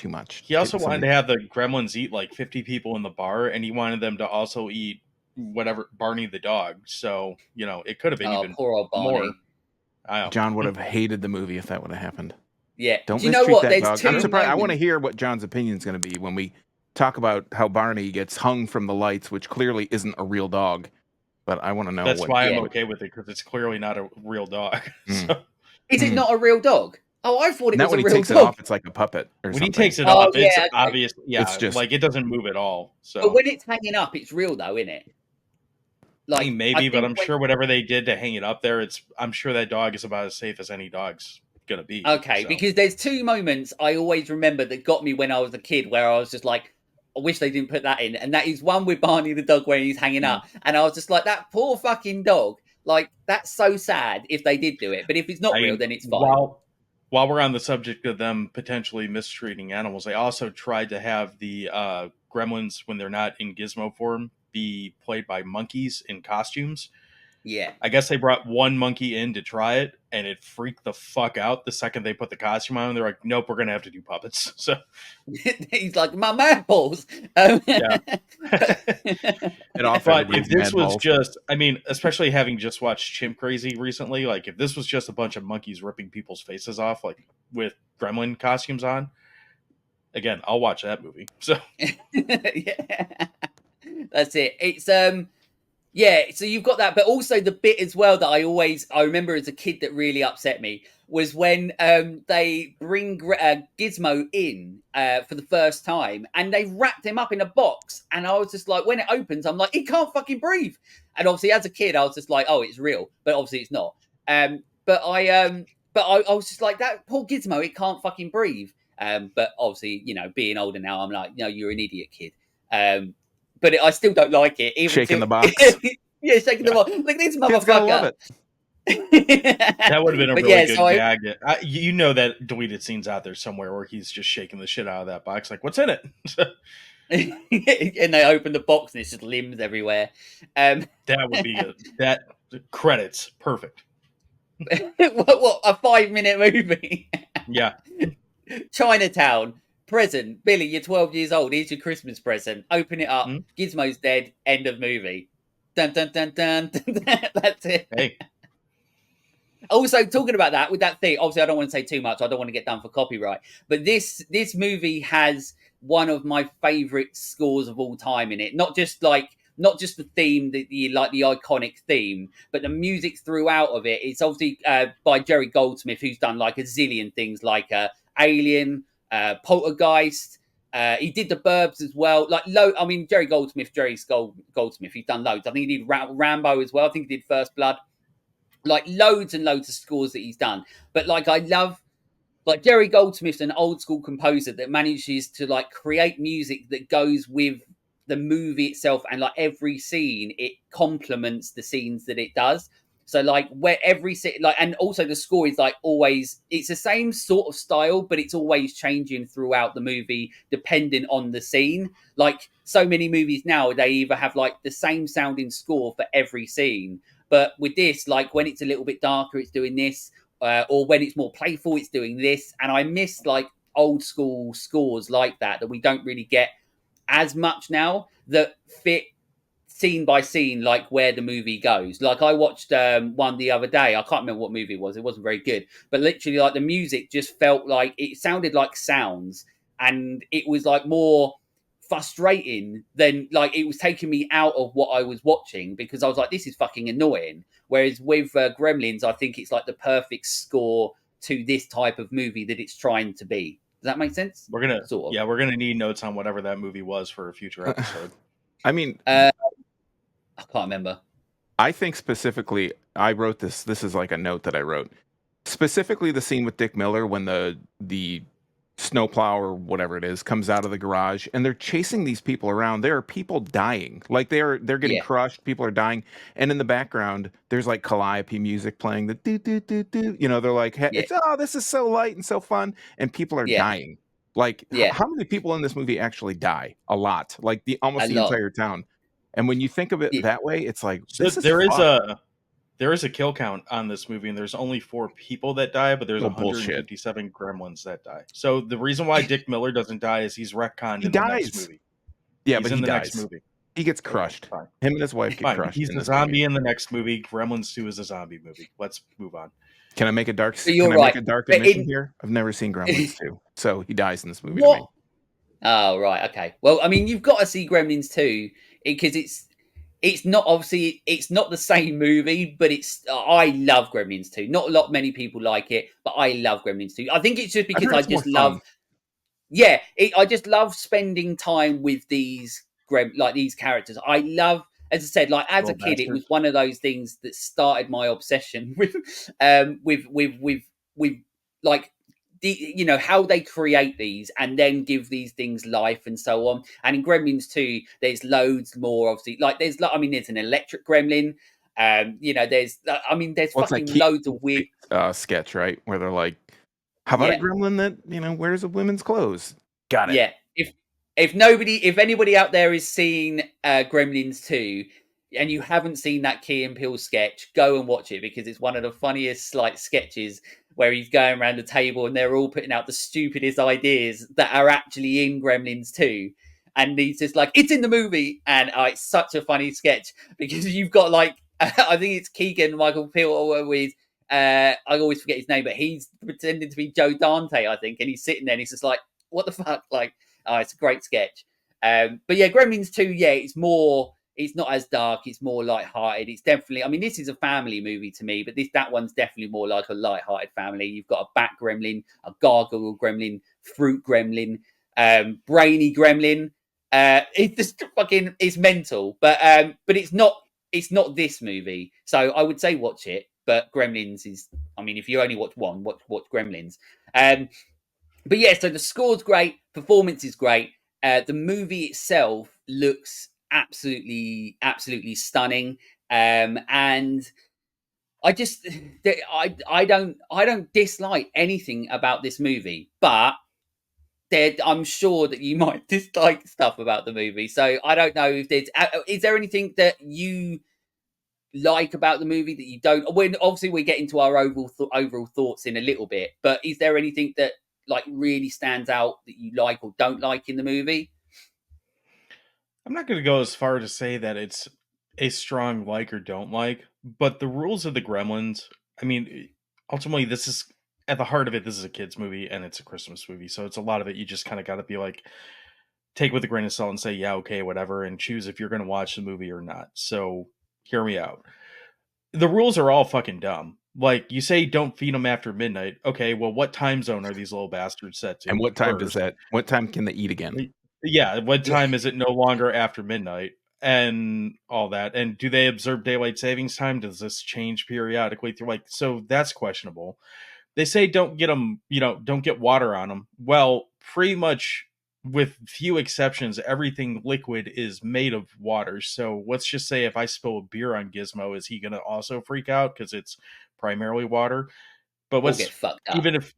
much. He also wanted to have the gremlins eat like 50 people in the bar, and he wanted them to also eat whatever Barney the dog. So you know, it could have been even poor old Barney. more. John would have hated the movie if that would have happened. Yeah. Don't you know what? That dog. I'm surprised. I want to hear what John's opinion is going to be when we talk about how Barney gets hung from the lights, which clearly isn't a real dog. But I want to know. That's why I'm okay with it, because it's clearly not a real dog. So. Is it not a real dog? Oh, I thought it was a real dog. Now when he takes it off, it's like a puppet or something. When he takes it off, it's obvious. Yeah, it's just like it doesn't move at all. So, but when it's hanging up, it's real though, isn't it? Like, I mean, maybe, but I'm sure whatever they did to hang it up there, I'm sure that dog is about as safe as any dog's gonna be. Okay, because there's two moments I always remember that got me when I was a kid, where I was just like, I wish they didn't put that in, and that is one with Barney the dog where he's hanging up, and I was just like, that poor fucking dog. Like, that's so sad if they did do it, but if it's not real, then it's fine. While we're on the subject of them potentially mistreating animals, they also tried to have the gremlins, when they're not in gizmo form, be played by monkeys in costumes. Yeah. I guess they brought one monkey in to try it, and it freaked the fuck out the second they put the costume on. They're like, nope, we're going to have to do puppets. So he's like, my apples. Yeah. But if this was just, I mean, especially having just watched Chimp Crazy recently, like if this was just a bunch of monkeys ripping people's faces off, like with gremlin costumes on, again, I'll watch that movie. So yeah. That's it. It's yeah, so you've got that, but also the bit as well that I remember as a kid that really upset me was when they bring Gizmo in for the first time, and they wrapped him up in a box, and I was just like, when it opens, I'm like, he can't fucking breathe, and obviously as a kid I was just like, oh, it's real, but obviously it's not. But I was just like, that poor Gizmo, it can't fucking breathe. But obviously, you know, being older now, I'm like, no, you're an idiot, kid. But I still don't like it. Even shaking the box. Yeah, shaking the box. Like, this motherfucker. Love it. That would have been a really good gag. You know that deleted scene's out there somewhere where he's just shaking the shit out of that box. Like, what's in it? And they open the box and it's just limbs everywhere. That would be that credits. Perfect. What a 5-minute movie. Yeah. Chinatown. Present. Billy, you're 12 years old. Here's your Christmas present. Open it up. Gizmo's dead. End of movie. Dun, dun, dun, dun, dun, dun. That's it. Hey. Also, talking about that, with that thing, obviously I don't want to say too much. I don't want to get done for copyright. But this movie has one of my favourite scores of all time in it. Not just the theme, the iconic theme, but the music throughout of it. It's obviously by Jerry Goldsmith, who's done like a zillion things, like Alien, Poltergeist. He did the Burbs as well. I mean, Jerry Goldsmith. He's done loads. I think he did Rambo as well. I think he did First Blood. Like loads and loads of scores that he's done. But like, I love, like, Jerry Goldsmith's an old school composer that manages to like create music that goes with the movie itself, and like every scene, it complements the scenes that it does. So like where every like, and also the score is like always, it's the same sort of style, but it's always changing throughout the movie depending on the scene. Like so many movies now, they either have like the same sounding score for every scene, but with this, like when it's a little bit darker, it's doing this, or when it's more playful, it's doing this. And I miss like old school scores like that we don't really get as much now that fit scene by scene, like where the movie goes. Like I watched one the other day. I can't remember what movie it was. It wasn't very good, but literally, like the music just felt like it sounded like sounds, and it was like more frustrating than like it was taking me out of what I was watching because I was like, this is fucking annoying. Whereas with Gremlins, I think it's like the perfect score to this type of movie that it's trying to be. Does that make sense? We're gonna Sort of. we're gonna need notes on whatever that movie was for a future episode. I mean, I can't remember. I think specifically, I wrote this. This is like a note that I wrote. Specifically, the scene with Dick Miller when the snowplow or whatever it is comes out of the garage and they're chasing these people around. There are people dying, like they're getting Yeah. crushed. People are dying, and in the background, there's like Calliope music playing. The do do do do. You know, they're like, Yeah. it's this is so light and so fun, and people are Yeah. dying. Like, Yeah. how many people in this movie actually die? A lot, like almost A the lot. entire town. And when you think of it Yeah. that way, it's like So this is there is a kill count on this movie, and there's only 4 people that die, but there's Oh, bullshit. 157 gremlins that die. So the reason why Dick Miller doesn't die is he's retconned He in the dies. next movie. Yeah, He's but in he the dies. next movie. He gets crushed. Fine. Him and his wife get Fine. crushed. He's in the this zombie movie. in the next movie. Gremlins 2 is a zombie movie. Let's move on. Can I make a dark? But you're can I right. make a dark But admission here? I've never seen Gremlins 2, so he dies in this movie. To What? me. Oh, right. Okay. Well, I mean, you've got to see Gremlins 2 because it's not obviously it's not the same movie, but it's I love Gremlins 2. Not a lot many people like it, but I love Gremlins 2. I think it's just I because heard I it's more just love fun. yeah, I just love spending time with these like these characters. I love, as I said, like as a Little kid, it was bastards. one of those things that started my obsession with like you know how they create these and then give these things life and so on. And in Gremlins 2, there's loads more. Obviously, like I mean, there's an electric gremlin. You know, there's there's Well, it's like fucking loads of weird. sketch, right? Where they're like, "How about a Yeah. gremlin that wears a women's clothes?" Got it. Yeah. If anybody out there is seeing Gremlins 2 and you haven't seen that Key and Peele sketch, go and watch it because it's one of the funniest like sketches where he's going around the table and they're all putting out the stupidest ideas that are actually in Gremlins 2. And he's just like, it's in the movie. And it's such a funny sketch because you've got like, I think it's Keegan Michael Peele with, I always forget his name, but he's pretending to be Joe Dante, I think. And he's sitting there and he's just like, what the fuck? Like, it's a great sketch. But yeah, Gremlins 2, yeah, it's not as dark, it's more light-hearted. It's definitely, I mean, this is a family movie to me, but that one's definitely more like a light-hearted family. You've got a bat gremlin, a gargoyle gremlin, fruit gremlin, brainy gremlin. It's just fucking, it's mental, but it's not this movie. So I would say watch it, but Gremlins is, I mean, if you only watch one, watch Gremlins. But yeah, so the score's great, performance is great. The movie itself looks absolutely stunning. And I just I don't dislike anything about this movie, but I'm sure that you might dislike stuff about the movie. So I don't know if is there anything that you like about the movie that you don't? When obviously we get into our overall thoughts in a little bit, but is there anything that like really stands out that you like or don't like in the movie? I'm not going to go as far to say that it's a strong like or don't like, but the rules of the Gremlins, I mean, ultimately, this is at the heart of it. This is a kids' movie and it's a Christmas movie, so it's a lot of it. You just kind of got to be like, take with a grain of salt and say, yeah, okay, whatever, and choose if you're going to watch the movie or not. So, hear me out. The rules are all fucking dumb. Like, you say don't feed them after midnight. Okay, well, what time zone are these little bastards set to? And what time first? what time can they eat again? Yeah, what time is it no longer after midnight? And all that. And do they observe daylight savings time? Does this change periodically through so that's questionable. They say don't get them, don't get water on them. Well, pretty much with few exceptions, everything liquid is made of water. So let's just say if I spill a beer on Gizmo, is he going to also freak out because it's primarily water? But Or get fucked up. even if,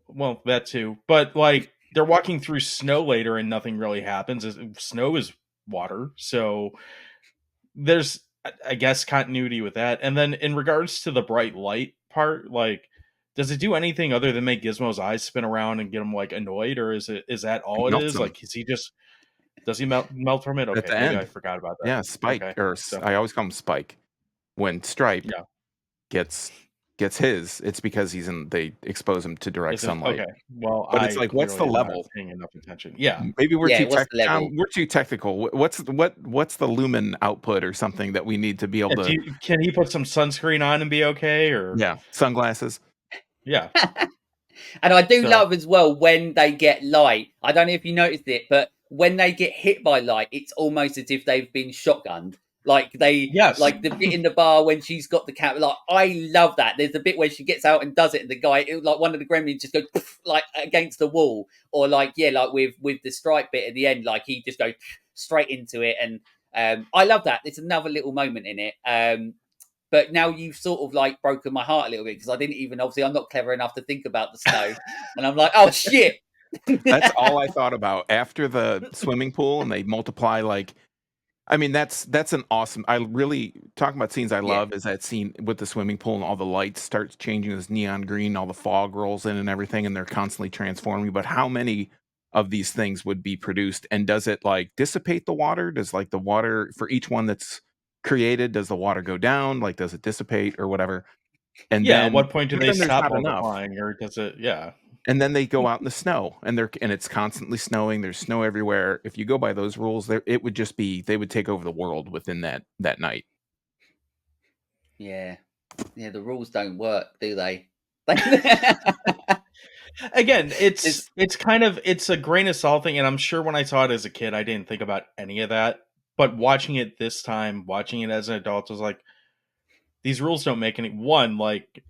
well, that too. But like they're walking through snow later and nothing really happens. Snow is water. So there's, I guess, continuity with that. And then in regards to the bright light part, like, does it do anything other than make Gizmo's eyes spin around and get him like annoyed, or is that all it Melts is? them. Like, is he just Does he melt from it? At Okay, the maybe end. I forgot about that. Yeah, Spike, Okay, or so I always call him Spike. When Stripe yeah, gets his, it's because they expose him to direct is it sunlight. okay? Well, But it's I like, what's the clearly am not level? paying enough attention. Yeah, Maybe we're Yeah, too what's the level? We're too technical. What's the lumen output or something that we need to be able to? Can he put some sunscreen on and be okay? Or Yeah, sunglasses. yeah, And I do so love as well when they get light. I don't know if you noticed it, but when they get hit by light, it's almost as if they've been shotgunned. Like yes, like the bit in the bar when she's got the cat. Like I love that. There's a bit where she gets out and does it, and the guy, like one of the gremlins, just goes like against the wall, or like like with the stripe bit at the end, like he just goes straight into it. And I love that. It's another little moment in it. But now you've sort of like broken my heart a little bit because I didn't even, obviously I'm not clever enough to think about the snow, and I'm like, oh shit. That's all I thought about after the swimming pool, and they multiply like. I mean, that's an awesome. I really talking about scenes I Yeah, love is that scene with the swimming pool and all the lights starts changing this neon green, all the fog rolls in and everything, and they're constantly transforming. But how many of these things would be produced, and does it like dissipate the water? Does like the water for each one that's created, does the water go down? Like, does it dissipate or whatever? And yeah. At then what point do but they then there's stop not enough. multiplying, or does it? Yeah, And then they go out in the snow, and it's constantly snowing. There's snow everywhere. If you go by those rules, there it would just be they would take over the world within that night. yeah, yeah. The rules don't work, do they? again, It's it's kind of it's a grain of salt thing, and I'm sure when I saw it as a kid, I didn't think about any of that. But watching it this time, watching it as an adult, I was like, these rules don't make any one like.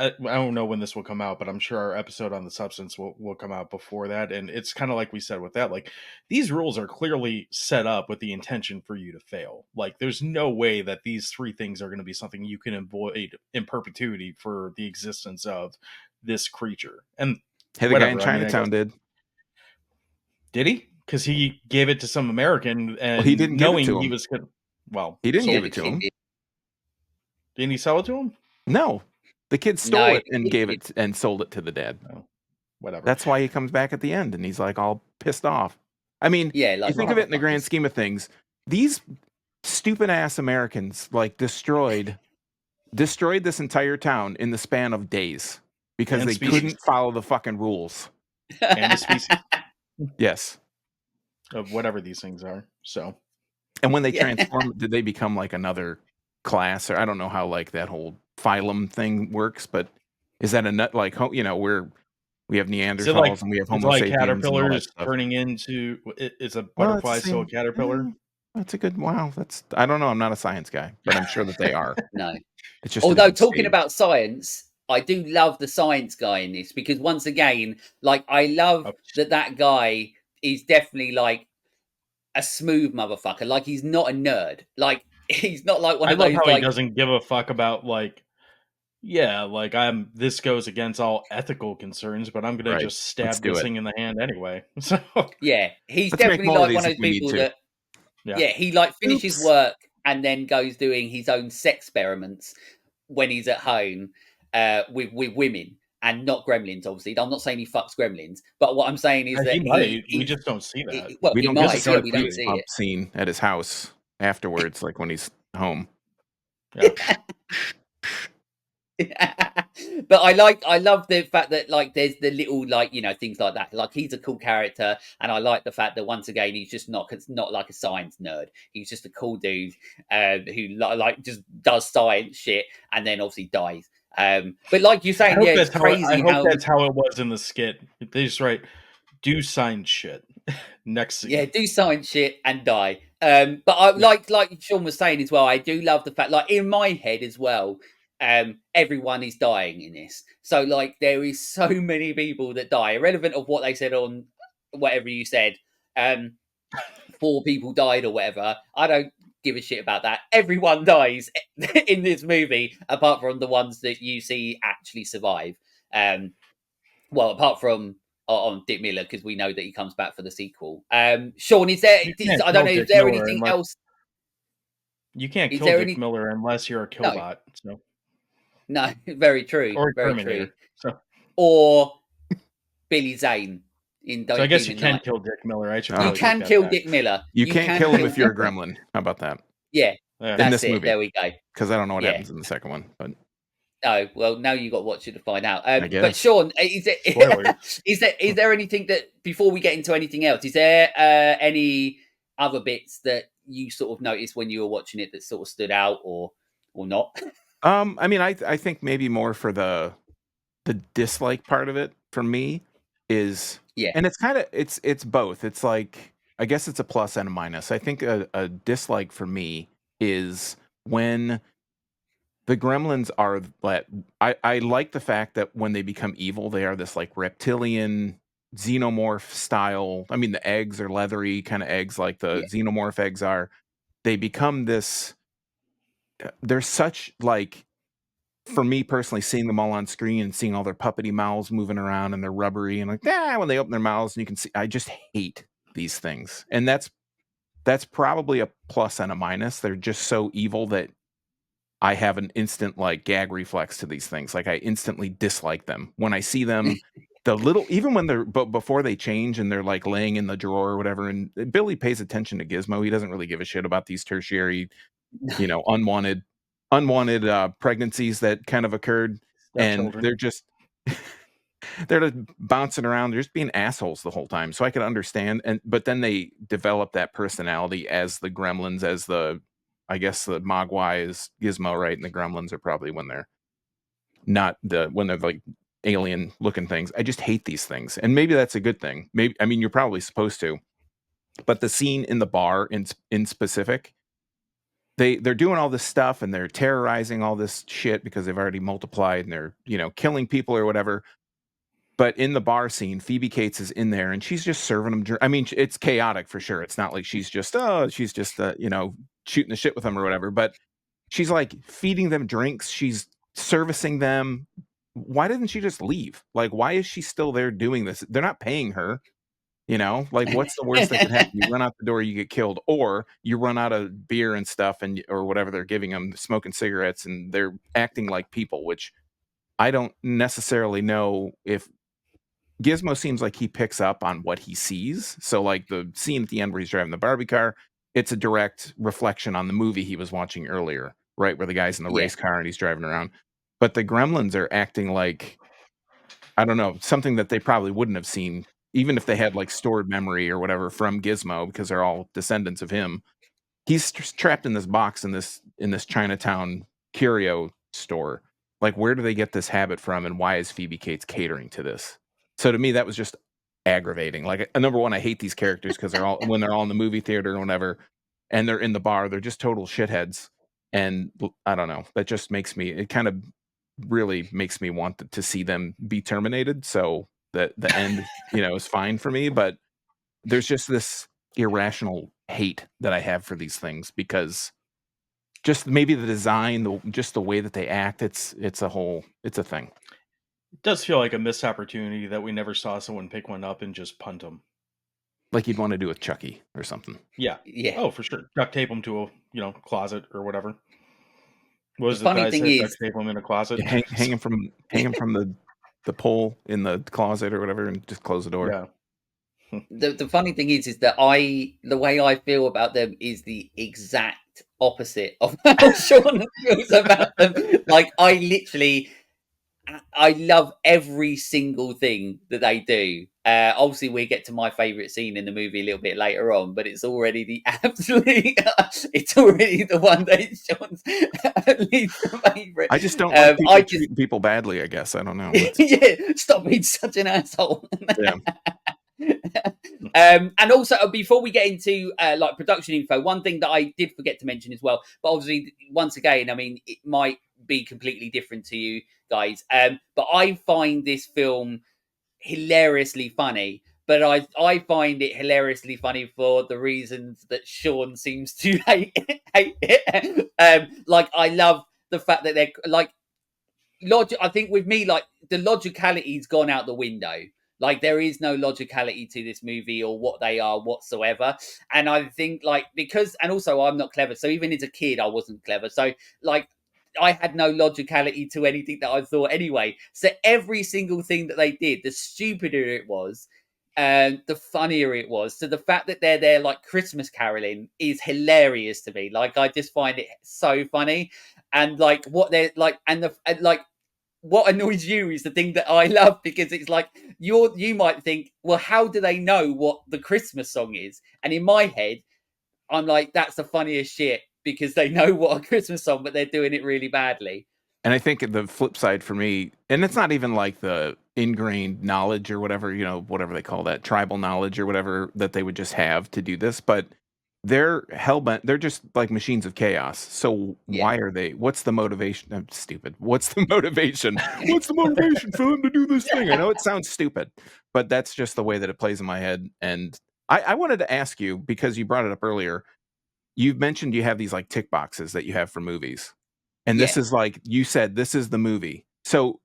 I don't know when this will come out, but I'm sure our episode on the substance will come out before that. And it's kind of like we said with that, like these rules are clearly set up with the intention for you to fail. Like there's no way that these three things are going to be something you can avoid in perpetuity for the existence of this creature. And Hey, the guy in whatever, I mean, I guess Chinatown did he? Because he gave it to some American well, he and didn't give it to knowing he him. was good. Well, He didn't sold give the it to kid him. did. Didn't he sell it to him? No, the kid No, stole it the and kid gave did. it and sold it to the dad. No, whatever. That's why he comes back at the end and he's like all pissed off. I mean, Yeah, you like think of it in the grand motherfuckers. scheme of things, these stupid ass Americans like destroyed this entire town in the span of days because And they species. couldn't follow the fucking rules. And the species. Yes. Of whatever these things are. So, And when they Yeah. transform, did they become like another class? Or I don't know how like that whole phylum thing works, but is that a nut like we have Neanderthals and we have is it Homo like sapiens and all that caterpillars stuff? turning into is a Well, it's the butterfly still a same. caterpillar? That's a good. Wow, that's. I don't know. I'm not a science guy, but I'm sure that they are. No. It's just a Although different talking stage. about science, I do love the science guy in this because once again, like I love Oh, that guy is definitely like a smooth motherfucker. Like he's not a nerd. Like he's not like one I of love those how he like doesn't give a fuck about like yeah, like this goes against all ethical concerns, but I'm gonna Right. just Let's stab do this it. thing in the hand anyway. So yeah, he's Let's make definitely more of like these one of if those we need people to. that yeah. yeah, he like finishes Oops. work and then goes doing his own sex experiments when he's at home with women and not gremlins. Obviously, I'm not saying he fucks gremlins, but what I'm saying is He that might. We just don't see that. well, We he don't get Just to might. see show Yeah, the it we to don't peach you. see pump it. scene at his house afterwards, like when he's home. Yeah. But I love the fact that like there's the little like things like that. Like he's a cool character, and I like the fact that once again he's just not like a science nerd. He's just a cool dude who like just does science shit and then obviously dies. But like you're saying, yeah, it's I crazy hope how that's how it was in the skit. They just write, do sign shit. Next scene. yeah, do science shit and die. But I Yeah. like Sean was saying as well. I do love the fact, like in my head as well, everyone is dying in this. So like there is so many people that die, irrelevant of what they said on whatever you said. 4 people died or whatever. I don't give a shit about that. Everyone dies in this movie, apart from the ones that you see actually survive. Well, apart from on Dick Miller, because we know that he comes back for the sequel. Sean, You can't I don't kill know, is Dick there Miller anything unless else? you can't Is kill there Dick any? Miller unless you're a No, killbot. So no, very true, or a very true. Terminator. So Or Billy Zane. in So I guess you Demon can Knight. kill Dick Miller. I should You probably can take that kill back. Dick Miller. You can't kill him if you're a Dick- gremlin. How about that? Yeah, Yeah. In that's this it. movie. There we go. Because I don't know what Yeah. happens in the second one, but Oh, well, now you got to watch it to find out. I But guess. Sean, is there anything that, before we get into anything else, is there any other bits that you sort of noticed when you were watching it that sort of stood out or not? I mean, I think maybe more for the dislike part of it for me is, Yeah. and it's kind of it's both. It's like, I guess it's a plus and a minus. I think a dislike for me is when the gremlins are that I like the fact that when they become evil, they are this like reptilian xenomorph style. I mean, the eggs are leathery kind of eggs, like the xenomorph eggs are. They become this. They're such like, for me personally, seeing them all on screen and seeing all their puppety mouths moving around and they're rubbery and like, when they open their mouths and you can see, I just hate these things. And that's probably a plus and a minus. They're just so evil that I have an instant like gag reflex to these things. Like I instantly dislike them when I see them. Even when they're, but before they change and they're like laying in the drawer or whatever. And Billy pays attention to Gizmo. He doesn't really give a shit about these tertiary, unwanted pregnancies that kind of occurred. And they're just they're just bouncing around. They're just being assholes the whole time. So I can understand. But then they develop that personality as the gremlins, I guess the Mogwai is Gizmo, right? And the gremlins are probably when they're like alien looking things. I just hate these things. And maybe that's a good thing. Maybe, I mean, you're probably supposed to. But the scene in the bar in specific, they're doing all this stuff and they're terrorizing all this shit because they've already multiplied and they're, killing people or whatever. But in the bar scene, Phoebe Cates is in there and she's just serving them. I mean, it's chaotic for sure. It's not like she's just shooting the shit with them or whatever. But she's like feeding them drinks. She's servicing them. Why didn't she just leave? Like, why is she still there doing this? They're not paying her. Like, what's the worst that could happen? You run out the door, you get killed, or you run out of beer and stuff or whatever they're giving them, smoking cigarettes, and they're acting like people, which I don't necessarily know if Gizmo seems like he picks up on what he sees. So like the scene at the end where he's driving the Barbie car, it's a direct reflection on the movie he was watching earlier, right? Where the guy's in the race car and he's driving around. But the gremlins are acting like, I don't know, something that they probably wouldn't have seen, even if they had like stored memory or whatever from Gizmo, because they're all descendants of him. He's trapped in this box in this Chinatown curio store. Like, where do they get this habit from, and why is Phoebe Cates catering to this? So to me, that was just aggravating. Like, number one, I hate these characters because when they're all in the movie theater or whatever, and they're in the bar, they're just total shitheads. And I don't know, that just it kind of really makes me want to see them be terminated. So the end, is fine for me. But there's just this irrational hate that I have for these things because just maybe the design, just the way that they act, it's a thing. It does feel like a missed opportunity that we never saw someone pick one up and just punt them. Like you'd want to do with Chucky or something. Yeah. Oh, for sure. Duct tape them to a closet or whatever. What was the funny thing is, duct tape them in a closet? Hang them from the pole in the closet or whatever, and just close the door. Yeah. The funny thing is that the way I feel about them is the exact opposite of how Sean feels about them. Like, I love every single thing that they do. Obviously, we get to my favourite scene in the movie a little bit later on, but it's already it's already the one that is Sean's least favourite. I just don't like people treating people badly, I guess. I don't know. Yeah, stop being such an asshole. Yeah. And also, before we get into like production info, one thing that I did forget to mention as well, but obviously, once again, I mean, it might be completely different to you guys, but I find this film hilariously funny. But I find it hilariously funny for the reasons that Sean seems to hate it. Like, I love the fact that they're like I think with me, like, the logicality's gone out the window. Like, there is no logicality to this movie or what they are whatsoever. And I think, like, and also I'm not clever. So even as a kid, I wasn't clever. So, like, I had no logicality to anything that I thought anyway. So every single thing that they did, the stupider it was, the funnier it was. So the fact that they're there like Christmas caroling is hilarious to me. Like I just find it so funny, and like what they're like, and like what annoys you is the thing that I love, because it's like you might think, well, how do they know what the Christmas song is? And in my head, I'm like, that's the funniest shit, because they know what a Christmas song, but they're doing it really badly. And I think the flip side for me, and it's not even like the ingrained knowledge or whatever, whatever they call that, tribal knowledge or whatever that they would just have to do this, but they're hellbent. They're just like machines of chaos. So Yeah. why are they? What's the motivation? I'm stupid. What's the motivation? What's the motivation for them to do this thing? I know it sounds stupid, but that's just the way that it plays in my head. And I wanted to ask you, because you brought it up earlier. You've mentioned you have these like tick boxes that you have for movies. And this Yeah. is like, you said, this is the movie. So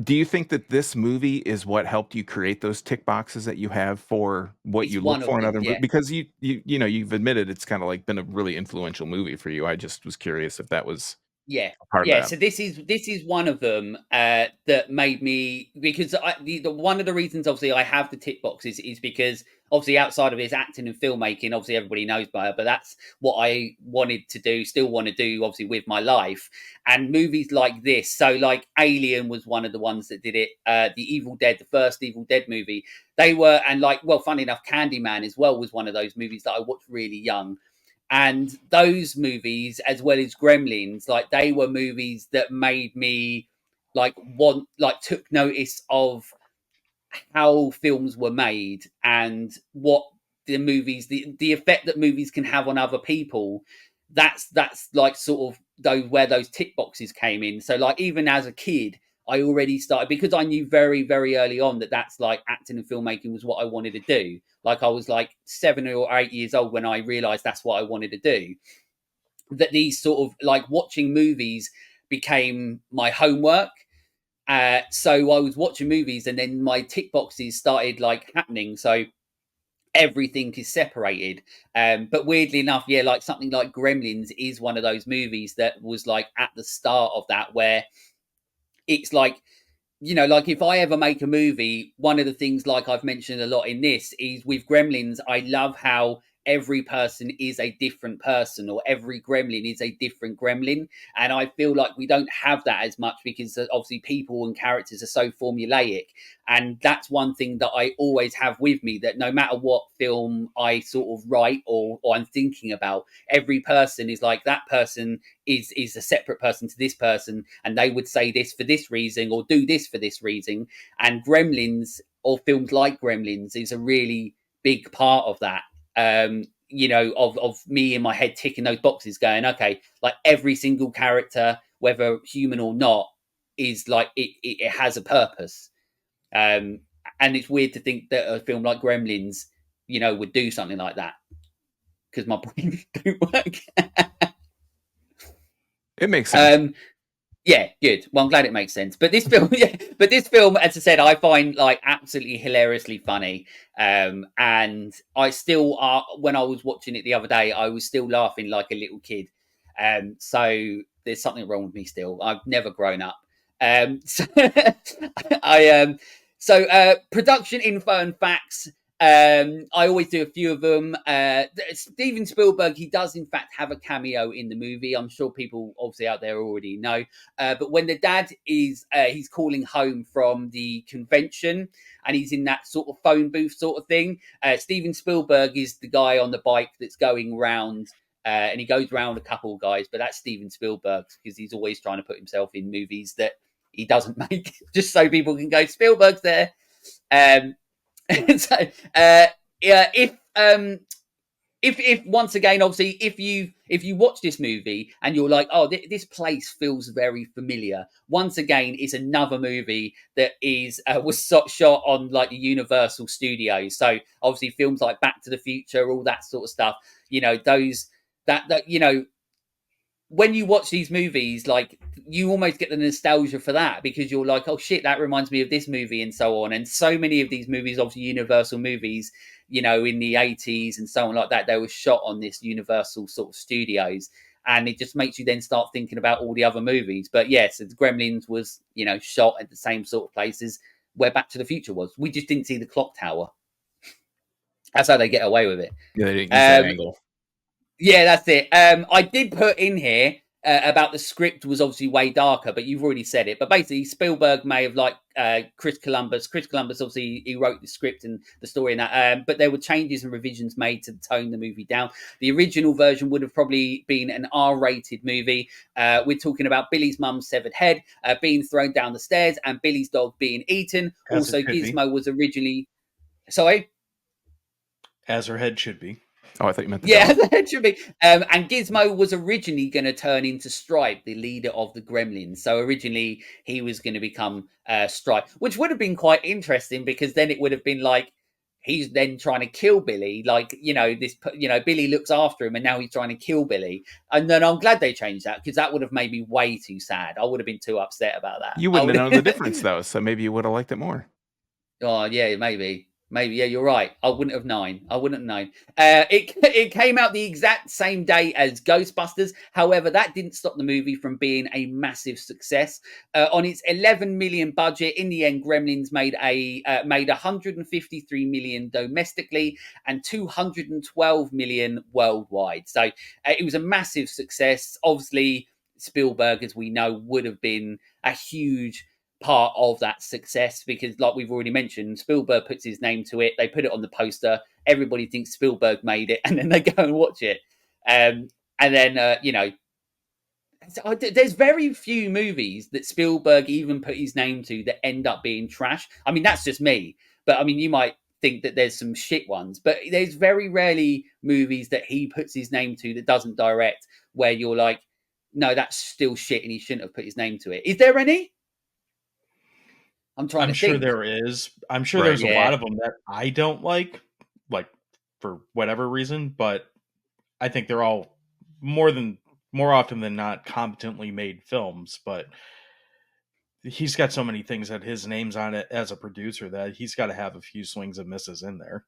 do you think that this movie is what helped you create those tick boxes that you have for what It's you look one of for in them, other yeah. because you've admitted it's kind of like been a really influential movie for you. I just was curious if that was Yeah, a part of yeah. that. So this is one of them that made me, because the one of the reasons obviously I have the tick boxes is because obviously outside of his acting and filmmaking, obviously everybody knows by her, but that's what I wanted to do, still want to do, obviously with my life, and movies like this. So like Alien was one of the ones that did it. The Evil Dead, the first Evil Dead movie, they were, and like, well, funny enough, Candyman as well was one of those movies that I watched really young. And those movies, as well as Gremlins, like they were movies that made me took notice of how films were made and what the effect that movies can have on other people. That's like sort of those where those tick boxes came in. So like even as a kid, I already started, because I knew very, very early on that that's like acting and filmmaking was what I wanted to do. Like I was like 7 or 8 years old when I realized that's what I wanted to do. That these sort of like watching movies became my homework. So I was watching movies, and then my tick boxes started like happening. So everything is separated. But weirdly enough, yeah, like something like Gremlins is one of those movies that was like at the start of that, where it's like, like if I ever make a movie, one of the things, like I've mentioned a lot in this, is with Gremlins, I love how every person is a different person, or every gremlin is a different gremlin. And I feel like we don't have that as much, because obviously people and characters are so formulaic. And that's one thing that I always have with me, that no matter what film I sort of write or I'm thinking about, every person is like, that person is a separate person to this person, and they would say this for this reason or do this for this reason. And Gremlins, or films like Gremlins, is a really big part of that. Of me in my head ticking those boxes, going, okay, like every single character, whether human or not, is like it has a purpose. And it's weird to think that a film like Gremlins, would do something like that, because my brain don't work. It makes sense. Yeah, good. Well, I'm glad it makes sense. But this film, yeah, as I said, I find like absolutely hilariously funny. And I still are, when I was watching it the other day, I was still laughing like a little kid. So there's something wrong with me still. I've never grown up. So production info and facts. I always do a few of them. Steven Spielberg, he does in fact have a cameo in the movie. I'm sure people obviously out there already know. But when the dad is, he's calling home from the convention, and he's in that sort of phone booth sort of thing. Steven Spielberg is the guy on the bike that's going round, and he goes round a couple of guys, but that's Steven Spielberg, because he's always trying to put himself in movies that he doesn't make, just so people can go, Spielberg's there. So, yeah, if once again, obviously, if you watch this movie and you're like, oh, this place feels very familiar, once again, it's another movie that was shot on like the Universal Studios. So obviously, films like Back to the Future, all that sort of stuff. Those that when you watch these movies, like you almost get the nostalgia for that, because you're like, oh shit, that reminds me of this movie, and so on. And so many of these movies, obviously Universal movies, in the 80s and so on like that, they were shot on this Universal sort of studios. And it just makes you then start thinking about all the other movies. But yes, the Gremlins was, shot at the same sort of places where Back to the Future was. We just didn't see the clock tower. That's how they get away with it. Yeah, they didn't use that angle. Yeah, that's it. I did put in here about the script was obviously way darker, but you've already said it. But basically, Spielberg may have liked Chris Columbus. Chris Columbus, obviously, he wrote the script and the story in that. But there were changes and revisions made to tone the movie down. The original version would have probably been an R-rated movie. We're talking about Billy's mum's severed head being thrown down the stairs and Billy's dog being eaten. As Also, it should be. Gizmo was originally... Sorry? As her head should be. Oh, I thought you meant the Yeah, dog. that should be. And Gizmo was originally going to turn into Stripe, the leader of the Gremlins. So originally he was going to become Stripe, which would have been quite interesting because then it would have been like he's then trying to kill Billy. Like, Billy looks after him and now he's trying to kill Billy. And then I'm glad they changed that because that would have made me way too sad. I would have been too upset about that. You wouldn't have known the difference, though. So maybe you would have liked it more. Oh, yeah, maybe. Yeah, you're right. I wouldn't have known. It came out the exact same day as Ghostbusters. However, that didn't stop the movie from being a massive success. On its 11 million budget, in the end, Gremlins made 153 million domestically and 212 million worldwide. So it was a massive success. Obviously, Spielberg, as we know, would have been a huge part of that success because, like we've already mentioned, Spielberg puts his name to it. They put it on the poster. Everybody thinks Spielberg made it, and then they go and watch it. And then there's very few movies that Spielberg even put his name to that end up being trash. I mean, that's just me, but I mean, you might think that there's some shit ones, but there's very rarely movies that he puts his name to that doesn't direct where you're like, no, that's still shit, and he shouldn't have put his name to it. Is there any? I'm sure think. There is. I'm sure there's a lot of them that I don't like for whatever reason, but I think they're all more often than not competently made films. But he's got so many things that his name's on it as a producer that he's got to have a few swings and misses in there.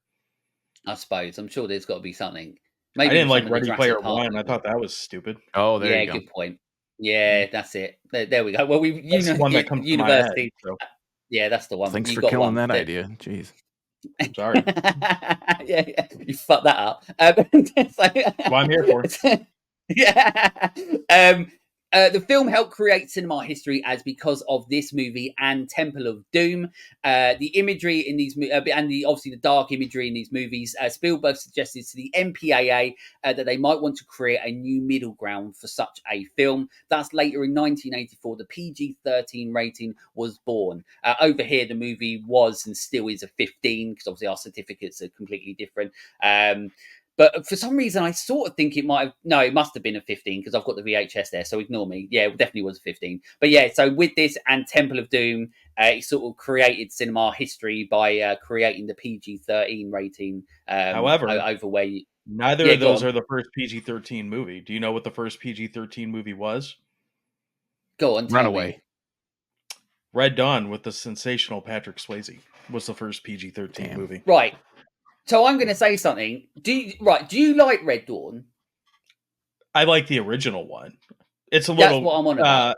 I suppose. I'm sure there's got to be something. Maybe I didn't like Ready Player One. I thought that was stupid. Oh, there you go. Good point. Yeah, that's it. There we go. Well, one that comes university. To my head, so. Yeah, that's the one. Thanks for killing that idea. Jeez. I'm sorry. yeah, you fucked that up. What I'm here for. Yeah. The film helped create cinema history as because of this movie and Temple of Doom. The imagery in these and obviously the dark imagery in these movies, Spielberg suggested to the MPAA that they might want to create a new middle ground for such a film. Thus, later in 1984, the PG-13 rating was born. Over here, the movie was and still is a 15 because obviously our certificates are completely different. But for some reason, I sort of think it must have been a 15 because I've got the VHS there, so ignore me. Yeah, it definitely was a 15. But yeah, so with this and Temple of Doom, it sort of created cinema history by creating the PG-13 rating. However, over where neither of those are the first PG-13 movie. Do you know what the first PG-13 movie was? Go on, Runaway. Red Dawn with the sensational Patrick Swayze was the first PG-13 movie. Right. So I'm going to say something. Do you like Red Dawn? I like the original one. It's a little. That's what I'm on about.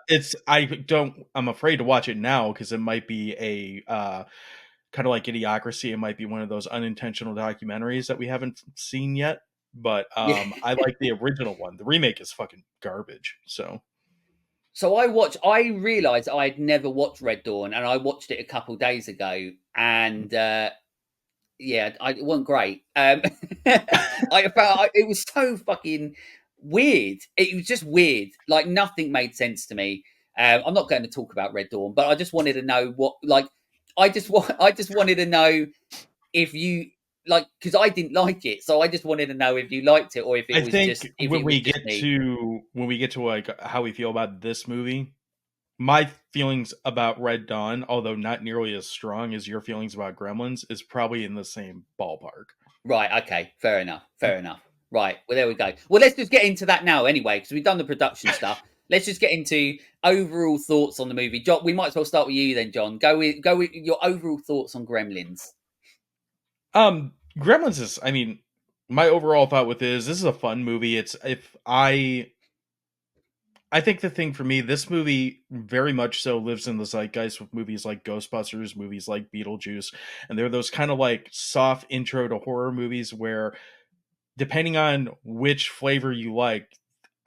I'm afraid to watch it now because it might be a kind of like Idiocracy. It might be one of those unintentional documentaries that we haven't seen yet. But I like the original one. The remake is fucking garbage. So I realized I had never watched Red Dawn, and I watched it a couple of days ago, and. Yeah, it wasn't great. I felt it was so fucking weird. It was just weird. Like nothing made sense to me. I'm not going to talk about Red Dawn, but I just wanted to know what. Like, I just wanted to know if you because I didn't like it, so I just wanted to know if you liked it or if it was just. When we get to like how we feel about this movie. My feelings about Red Dawn, although not nearly as strong as your feelings about Gremlins, is probably in the same ballpark. Right. Okay. Fair enough. Right. Well, there we go. Well, let's just get into that now anyway, because we've done the production stuff. Let's just get into overall thoughts on the movie. John, we might as well start with you then, John. Go with your overall thoughts on Gremlins. Gremlins is, my overall thought with this is a fun movie. I think the thing for me, this movie very much so lives in the zeitgeist with movies like Ghostbusters, movies like Beetlejuice, and they're those kind of like soft intro to horror movies where, depending on which flavor you like,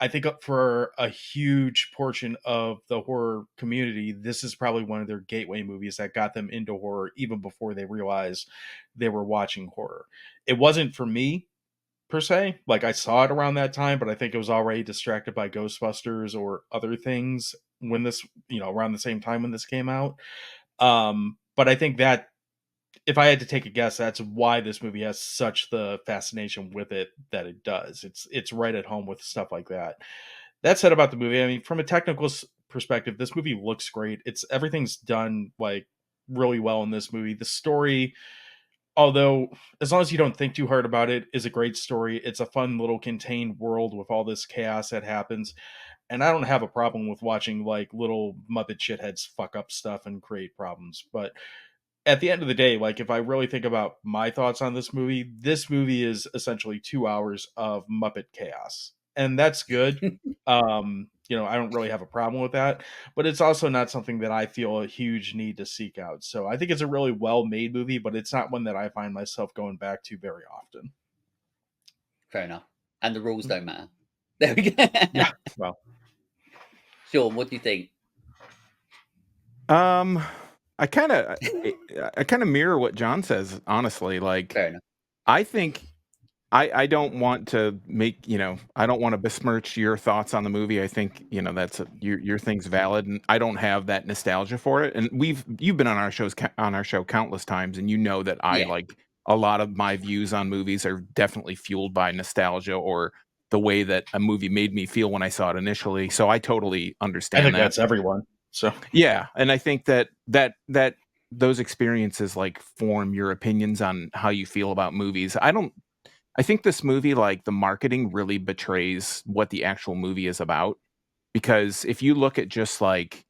I think for a huge portion of the horror community, this is probably one of their gateway movies that got them into horror even before they realized they were watching horror. It wasn't for me per se. Like I saw it around that time, but I think it was already distracted by Ghostbusters or other things when this, around the same time when this came out. But I think that if I had to take a guess, that's why this movie has such the fascination with it that it does. It's right at home with stuff like that. That said about the movie, I mean, from a technical perspective, this movie looks great. Everything's done like really well in this movie. The story, although as long as you don't think too hard about it, is a great story. It's a fun little contained world with all this chaos that happens. And I don't have a problem with watching like little Muppet shitheads fuck up stuff and create problems. But at the end of the day, like if I really think about my thoughts on this movie is essentially 2 hours of Muppet chaos. And that's good. I don't really have a problem with that, but it's also not something that I feel a huge need to seek out. So I think it's a really well made movie, but it's not one that I find myself going back to very often. Fair enough. And the rules don't matter. There we go. Yeah. Well, Sean, what do you think? I kind of mirror what John says, honestly. Like, Fair enough. I think I don't want to make, I don't want to besmirch your thoughts on the movie. I think, that's your thing's valid, and I don't have that nostalgia for it. And you've been on our show countless times, and you know that I Yeah. like a lot of my views on movies are definitely fueled by nostalgia or the way that a movie made me feel when I saw it initially. So I totally understand I think that. that's everyone. So Yeah, and I think that those experiences like form your opinions on how you feel about movies. I think this movie, like the marketing really betrays what the actual movie is about. Because if you look at just like,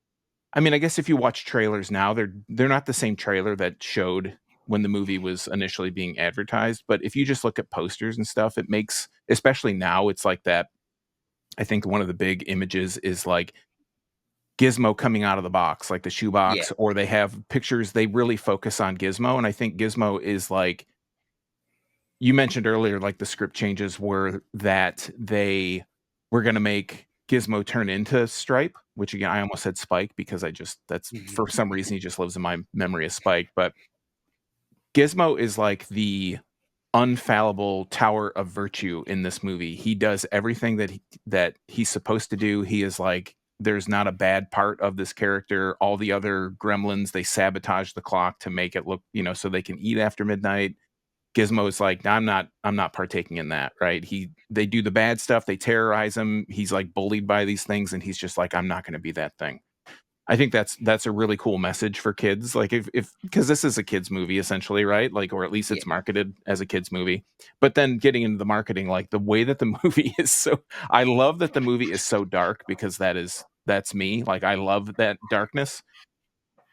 I mean, I guess if you watch trailers now, they're not the same trailer that showed when the movie was initially being advertised. But if you just look at posters and stuff, it makes, especially now, it's like that. I think one of the big images is like Gizmo coming out of the box, like the shoebox, Yeah. or they have pictures. They really focus on Gizmo. And I think Gizmo is like, you mentioned earlier, like the script changes were that they were going to make Gizmo turn into Stripe, which again, I almost said Spike because that's for some reason he just lives in my memory as Spike. But Gizmo is like the unfallible tower of virtue in this movie. He does everything that he's supposed to do. He is like, there's not a bad part of this character. All the other gremlins, they sabotage the clock to make it look, so they can eat after midnight. Gizmo's like, I'm not partaking in that, right? They do the bad stuff, they terrorize him. He's like bullied by these things, and he's just like, I'm not going to be that thing. I think that's a really cool message for kids. Like if because this is a kids movie essentially, right? Like, or at least it's marketed as a kids movie. But then getting into the marketing, like the way that the movie is I love that the movie is so dark because that's me. Like I love that darkness.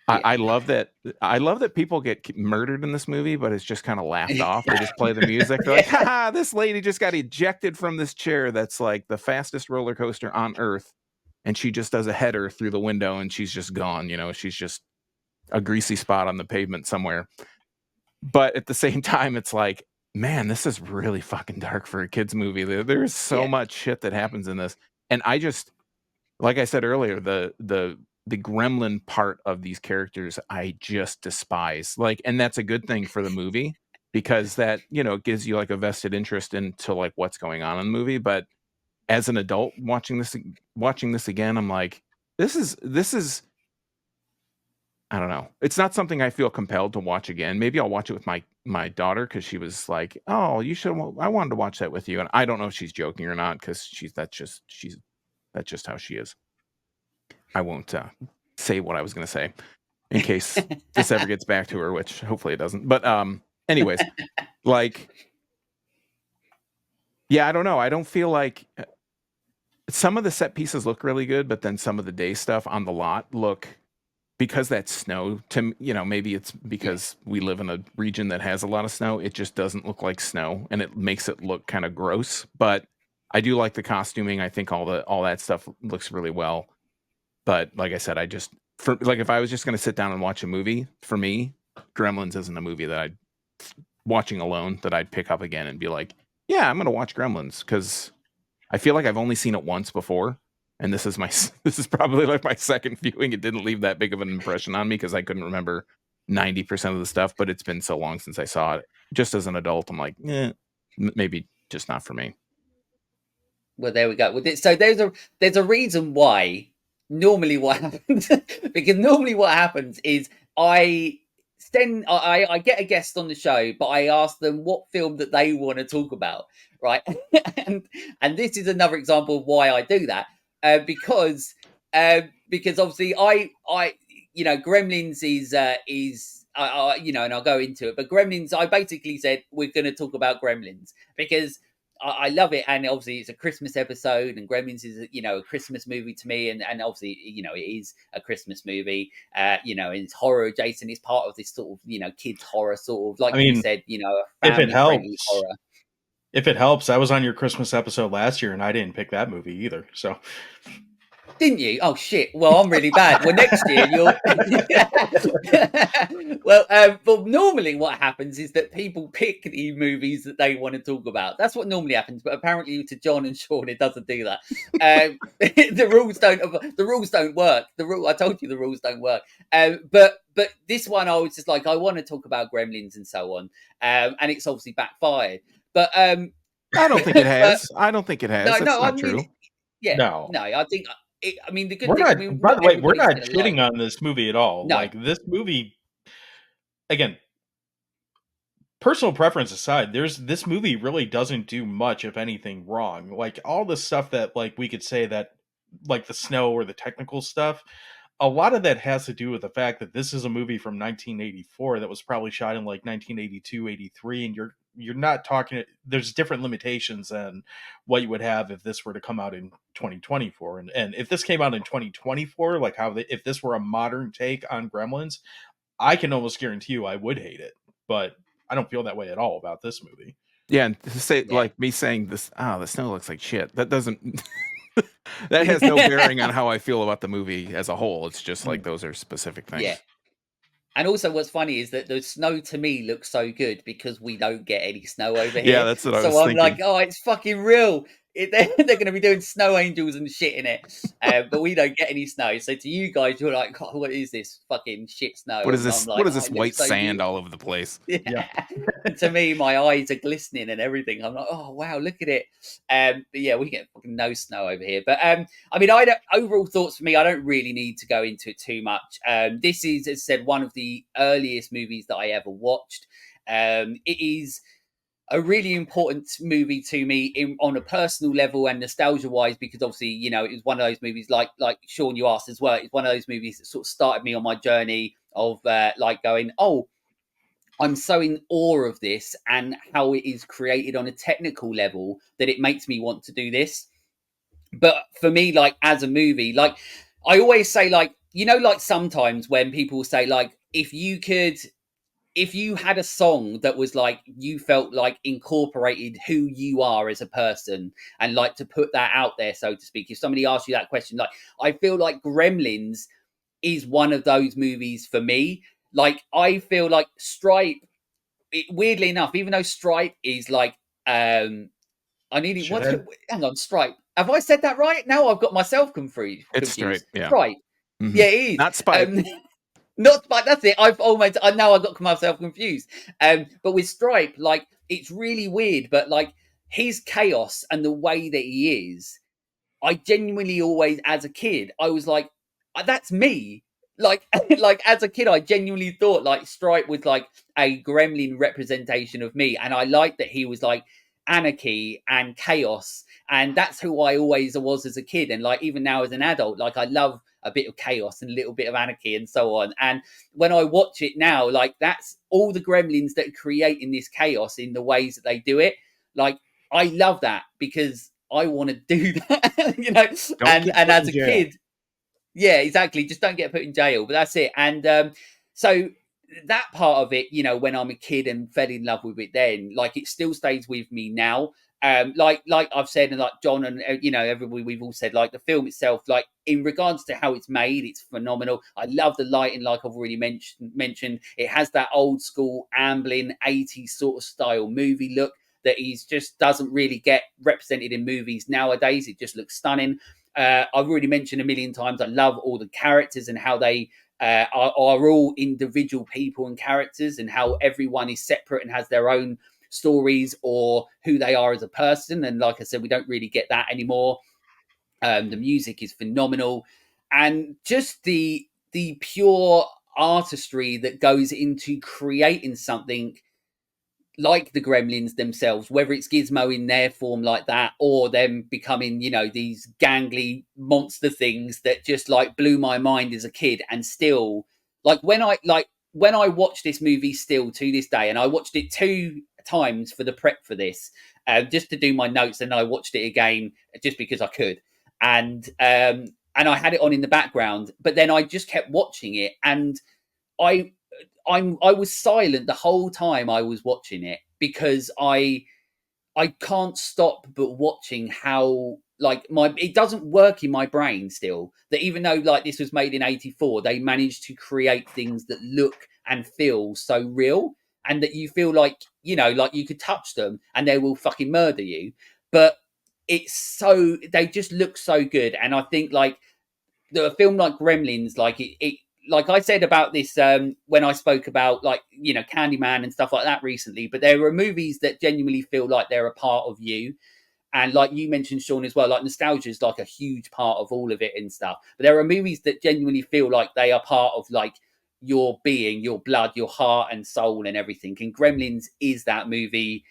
I love that people get murdered in this movie, but it's just kind of laughed off. They just play the music. They're like, haha, this lady just got ejected from this chair that's like the fastest roller coaster on earth. And she just does a header through the window and she's just gone. She's just a greasy spot on the pavement somewhere. But at the same time, it's like, man, this is really fucking dark for a kid's movie. There's so much shit that happens in this. And I just, like I said earlier, the gremlin part of these characters I just despise. Like, and that's a good thing for the movie because that, gives you like a vested interest into like what's going on in the movie. But as an adult watching this again, I'm like, this is I don't know. It's not something I feel compelled to watch again. Maybe I'll watch it with my daughter because she was like, "Oh, you should. I wanted to watch that with you." And I don't know if she's joking or not because that's just how she is. I won't say what I was going to say in case this ever gets back to her, which hopefully it doesn't. But anyways, like, yeah, I don't know. I don't feel like some of the set pieces look really good, but then some of the day stuff on the lot look, because that's snow, to maybe it's because we live in a region that has a lot of snow, it just doesn't look like snow and it makes it look kind of gross. But I do like the costuming. I think all that stuff looks really well. But like I said, if I was just going to sit down and watch a movie, for me, Gremlins isn't a movie that I'd watching alone that I'd pick up again and be like, yeah, I'm going to watch Gremlins, because I feel like I've only seen it once before, and this is probably like my second viewing. It didn't leave that big of an impression on me because I couldn't remember 90% of the stuff, but it's been so long since I saw it. Just as an adult, I'm like, maybe just not for me. Well, there we go. So there's a reason why normally what happens, because normally what happens is I get a guest on the show, but I ask them what film that they want to talk about, right? and this is another example of why I do that, because obviously I Gremlins is and I'll go into it, but Gremlins, I basically said we're going to talk about Gremlins because I love it, and obviously it's a Christmas episode, and Gremlins is a Christmas movie to me, and obviously it is a Christmas movie, and it's horror adjacent. It's part of this sort of kids horror, sort of like you said, a family friendly horror. If it helps, I was on your Christmas episode last year, and I didn't pick that movie either. So. Didn't you? Oh shit! Well, I'm really bad. Well, next year you'll. Well, normally what happens is that people pick the movies that they want to talk about. That's what normally happens. But apparently, to John and Sean, it doesn't do that. The rules don't work. I told you the rules don't work. But this one, I was just like, I want to talk about Gremlins and so on. And it's obviously backfired. But I don't think it has. I don't think it has. That's not true. Yeah. No, I think. The good thing. By the way, we're not shitting on this movie at all. No. Like, this movie, again, personal preference aside, this movie really doesn't do much, if anything, wrong. Like, all the stuff that we could say that, like the snow or the technical stuff, a lot of that has to do with the fact that this is a movie from 1984 that was probably shot in 1982, 83, and you're not talking. There's different limitations than what you would have if this were to come out in 2024. And if this came out in 2024, if this were a modern take on Gremlins, I can almost guarantee you I would hate it. But I don't feel that way at all about this movie. Yeah, and to say like me saying this, the snow looks like shit. That doesn't. That has no bearing on how I feel about the movie as a whole. It's just like those are specific things. Yeah. And also what's funny is that the snow to me looks so good because we don't get any snow over here. Yeah, that's what I was thinking. So I'm like, oh, it's fucking real. They're going to be doing snow angels and shit in it. But we don't get any snow. So to you guys, you're like, oh, what is this fucking shit snow? What is this? Like, what is this white sand all over the place? Yeah. To me, my eyes are glistening and everything. I'm like, oh, wow, look at it. But yeah, we get fucking no snow over here. But overall thoughts for me, I don't really need to go into it too much. This is, as I said, one of the earliest movies that I ever watched. It is a really important movie to me on a personal level and nostalgia wise, because obviously, it was one of those movies like Sean, you asked as well. It's one of those movies that sort of started me on my journey of going, oh, I'm so in awe of this and how it is created on a technical level that it makes me want to do this. But for me, as a movie, I always say, sometimes when people say, if you had a song that was you felt incorporated who you are as a person and to put that out there, so to speak, if somebody asked you that question, I feel like Gremlins is one of those movies for me. I feel like Stripe, weirdly enough, even though Stripe is hang on, Stripe. Have I said that right? Now I've got myself confused. It's Stripe, yeah. Stripe. Mm-hmm. Yeah, it is. Not Spike. Not Spike, that's it. I got myself confused. But with Stripe, it's really weird, but his chaos and the way that he is, I genuinely always, as a kid, I was like, that's me. As a kid, I genuinely thought Stripe was a gremlin representation of me. And I liked that he was anarchy and chaos. And that's who I always was as a kid. And even now as an adult, I love a bit of chaos and a little bit of anarchy and so on. And when I watch it now, that's all the gremlins that are creating this chaos in the ways that they do it. I love that because I want to do that, and as a kid, yeah, exactly. Just don't get put in jail, but that's it. And so that part of it, when I'm a kid and fell in love with it then, it still stays with me now. like I've said, and like John and everybody, we've all said, like the film itself, like in regards to how it's made, it's phenomenal. I love the lighting, like I've already mentioned. It has that old school Amblin 80s sort of style movie look that he's just doesn't really get represented in movies nowadays. It just looks stunning. I've already mentioned a million times, I love all the characters and how they are all individual people and characters, and how everyone is separate and has their own stories or who they are as a person. And like I said, we don't really get that anymore. The music is phenomenal, and just the pure artistry that goes into creating something like the Gremlins themselves, whether it's Gizmo in their form like that, or them becoming, these gangly monster things that just like blew my mind as a kid. And still, when I watch this movie still to this day, and I watched it 2 times for the prep for this, just to do my notes, and I watched it again just because I could, and I had it on in the background, but then I just kept watching it, and I was silent the whole time I was watching it, because I can't stop but watching how it doesn't work in my brain still, that even though like this was made in 84, they managed to create things that look and feel so real, and that you feel like like you could touch them and they will fucking murder you. But they just look so good. And I think like the film like Gremlins, like it like I said about this when I spoke about like Candyman and stuff like that recently, but there are movies that genuinely feel like they're a part of you. And like you mentioned, Sean, as well, like nostalgia is like a huge part of all of it and stuff. But there are movies that genuinely feel like they are part of like your being, your blood, your heart and soul and everything. And Gremlins is that movie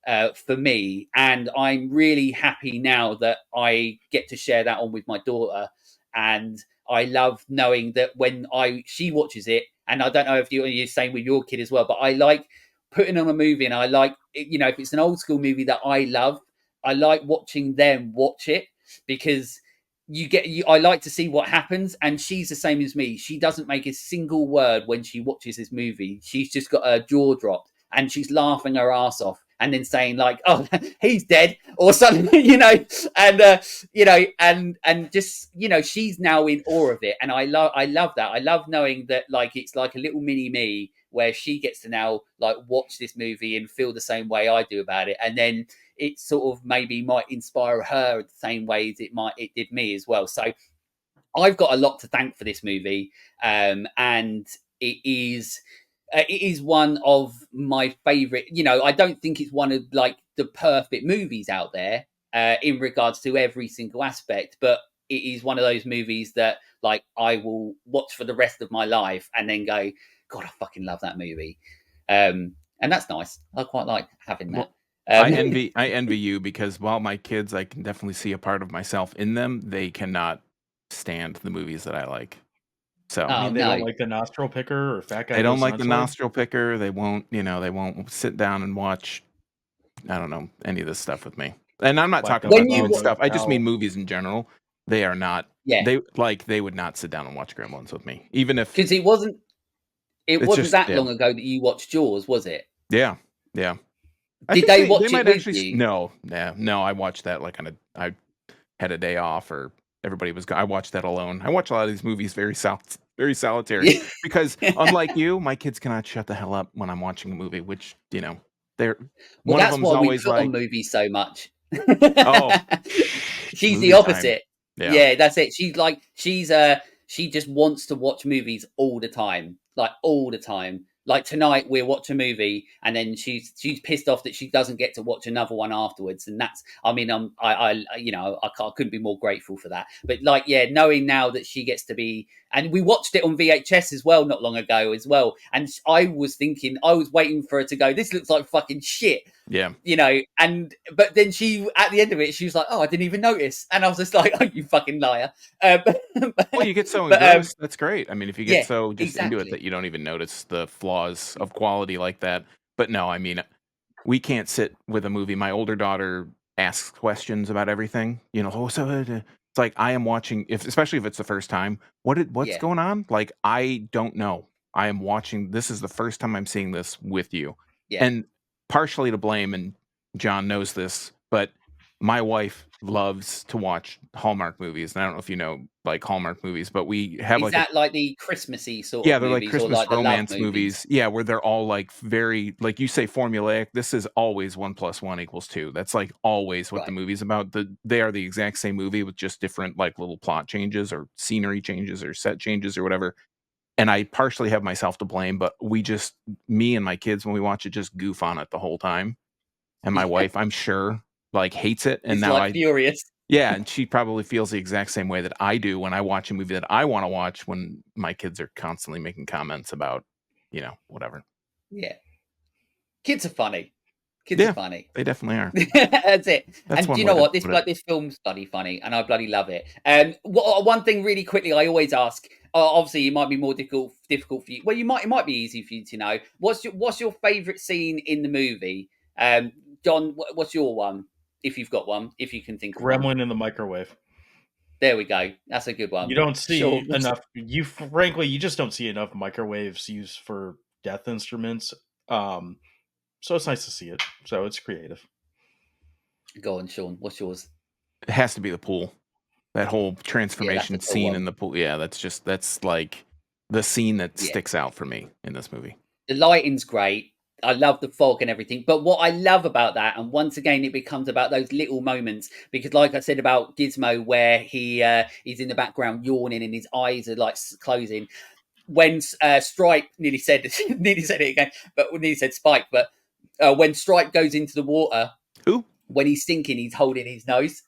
for me. And I'm really happy now that I get to share that on with my daughter. And I love knowing that when she watches it, and I don't know if you're the same with your kid as well, but I like putting on a movie, and I like, if it's an old school movie that I love, I like watching them watch it, because I like to see what happens. And she's the same as me. She doesn't make a single word when she watches this movie. She's just got her jaw dropped and she's laughing her ass off, and then saying like, "Oh, he's dead," or something, and just she's now in awe of it, and I love that. I love knowing that like it's like a little mini me, where she gets to now like watch this movie and feel the same way I do about it, and then it sort of maybe might inspire her the same way as it did me as well. So I've got a lot to thank for this movie, and it is one of my favorite. I don't think it's one of like the perfect movies out there in regards to every single aspect, but it is one of those movies that like I will watch for the rest of my life and then go, God, I fucking love that movie. And that's nice. I quite like having that. I envy you, because while my kids, I can definitely see a part of myself in them, they cannot stand the movies that I like. So I mean, they don't like the nostril picker or Fat Guy. They don't like the nostril picker. They won't, they won't sit down and watch, I don't know, any of this stuff with me. And I'm not talking about movie stuff. I just mean movies in general. They are not. Yeah. They would not sit down and watch Gremlins with me, even if, because it wasn't that long ago that you watched Jaws, was it? Yeah, yeah. Did they watch it with you? No. I watched that like I had a day off, or everybody was. I watched that alone. I watch a lot of these movies very solitary, because unlike you, my kids cannot shut the hell up when I'm watching a movie. Which they're well, that's why we put on movies so much. Oh, she's the opposite. Yeah, that's it. She just wants to watch movies all the time, like all the time. Like tonight, we'll watch a movie, and then she's pissed off that she doesn't get to watch another one afterwards. And that's, I mean, I couldn't be more grateful for that. But like, yeah, knowing now that she gets to be, and we watched it on VHS as well not long ago as well. And I was waiting for her to go, "This looks like fucking shit." Yeah, but then she, at the end of it, she was like, "Oh, I didn't even notice," and I was just like, "Oh, you fucking liar!" Well, you get so engrossed. That's great. I mean, if you get so just into it that you don't even notice the flaws of quality like that. But no, I mean, we can't sit with a movie. My older daughter asks questions about everything. So it's like I am watching, especially if it's the first time. What's going on? Like, I don't know. I am watching. This is the first time I'm seeing this with you, and partially to blame. And John knows this. but my wife loves to watch Hallmark movies. And I don't know if you know like Hallmark movies, but we have Is like that like the Christmassy sort yeah, of they're like movies, or Christmas like the love romance movies? movies. Yeah, where they're all like very, like you say, formulaic. This is always 1 + 1 = 2. That's like always what the Right. movie's about. They are the exact same movie with just different like little plot changes or scenery changes or set changes or whatever. And I partially have myself to blame, but me and my kids, when we watch it, just goof on it the whole time. And my Yeah. wife, I'm sure, like hates it. And It's now like furious. yeah, and she probably feels the exact same way that I do when I watch a movie that I want to watch when my kids are constantly making comments about, whatever. Yeah. Kids are funny. Kids are Yeah, funny. they definitely are. That's it. That's And do one you way know to what? put it. This film's bloody funny, and I bloody love it. One thing really quickly, I always ask. Obviously, it might be more difficult for you. Well, it might be easy for you to know. What's your favourite scene in the movie? John, what's your one? If you've got one, if you can think of one. Gremlin in the microwave. There we go. That's a good one. You don't see Sure. enough. Frankly, you just don't see enough microwaves used for death instruments. So it's nice to see it. So it's creative. Go on, Sean. What's yours? It has to be the pool. That whole Yeah, transformation that's a cool scene one. in the pool. Yeah, that's like the scene that Yeah. sticks out for me in this movie. The lighting's great. I love the fog and everything. But what I love about that, and once again, it becomes about those little moments, because like I said about Gizmo, where he's in the background yawning and his eyes are like closing. When Stripe nearly said it again, but nearly said Spike, but when Stripe goes into the water, Who? when he's sinking, he's holding his nose.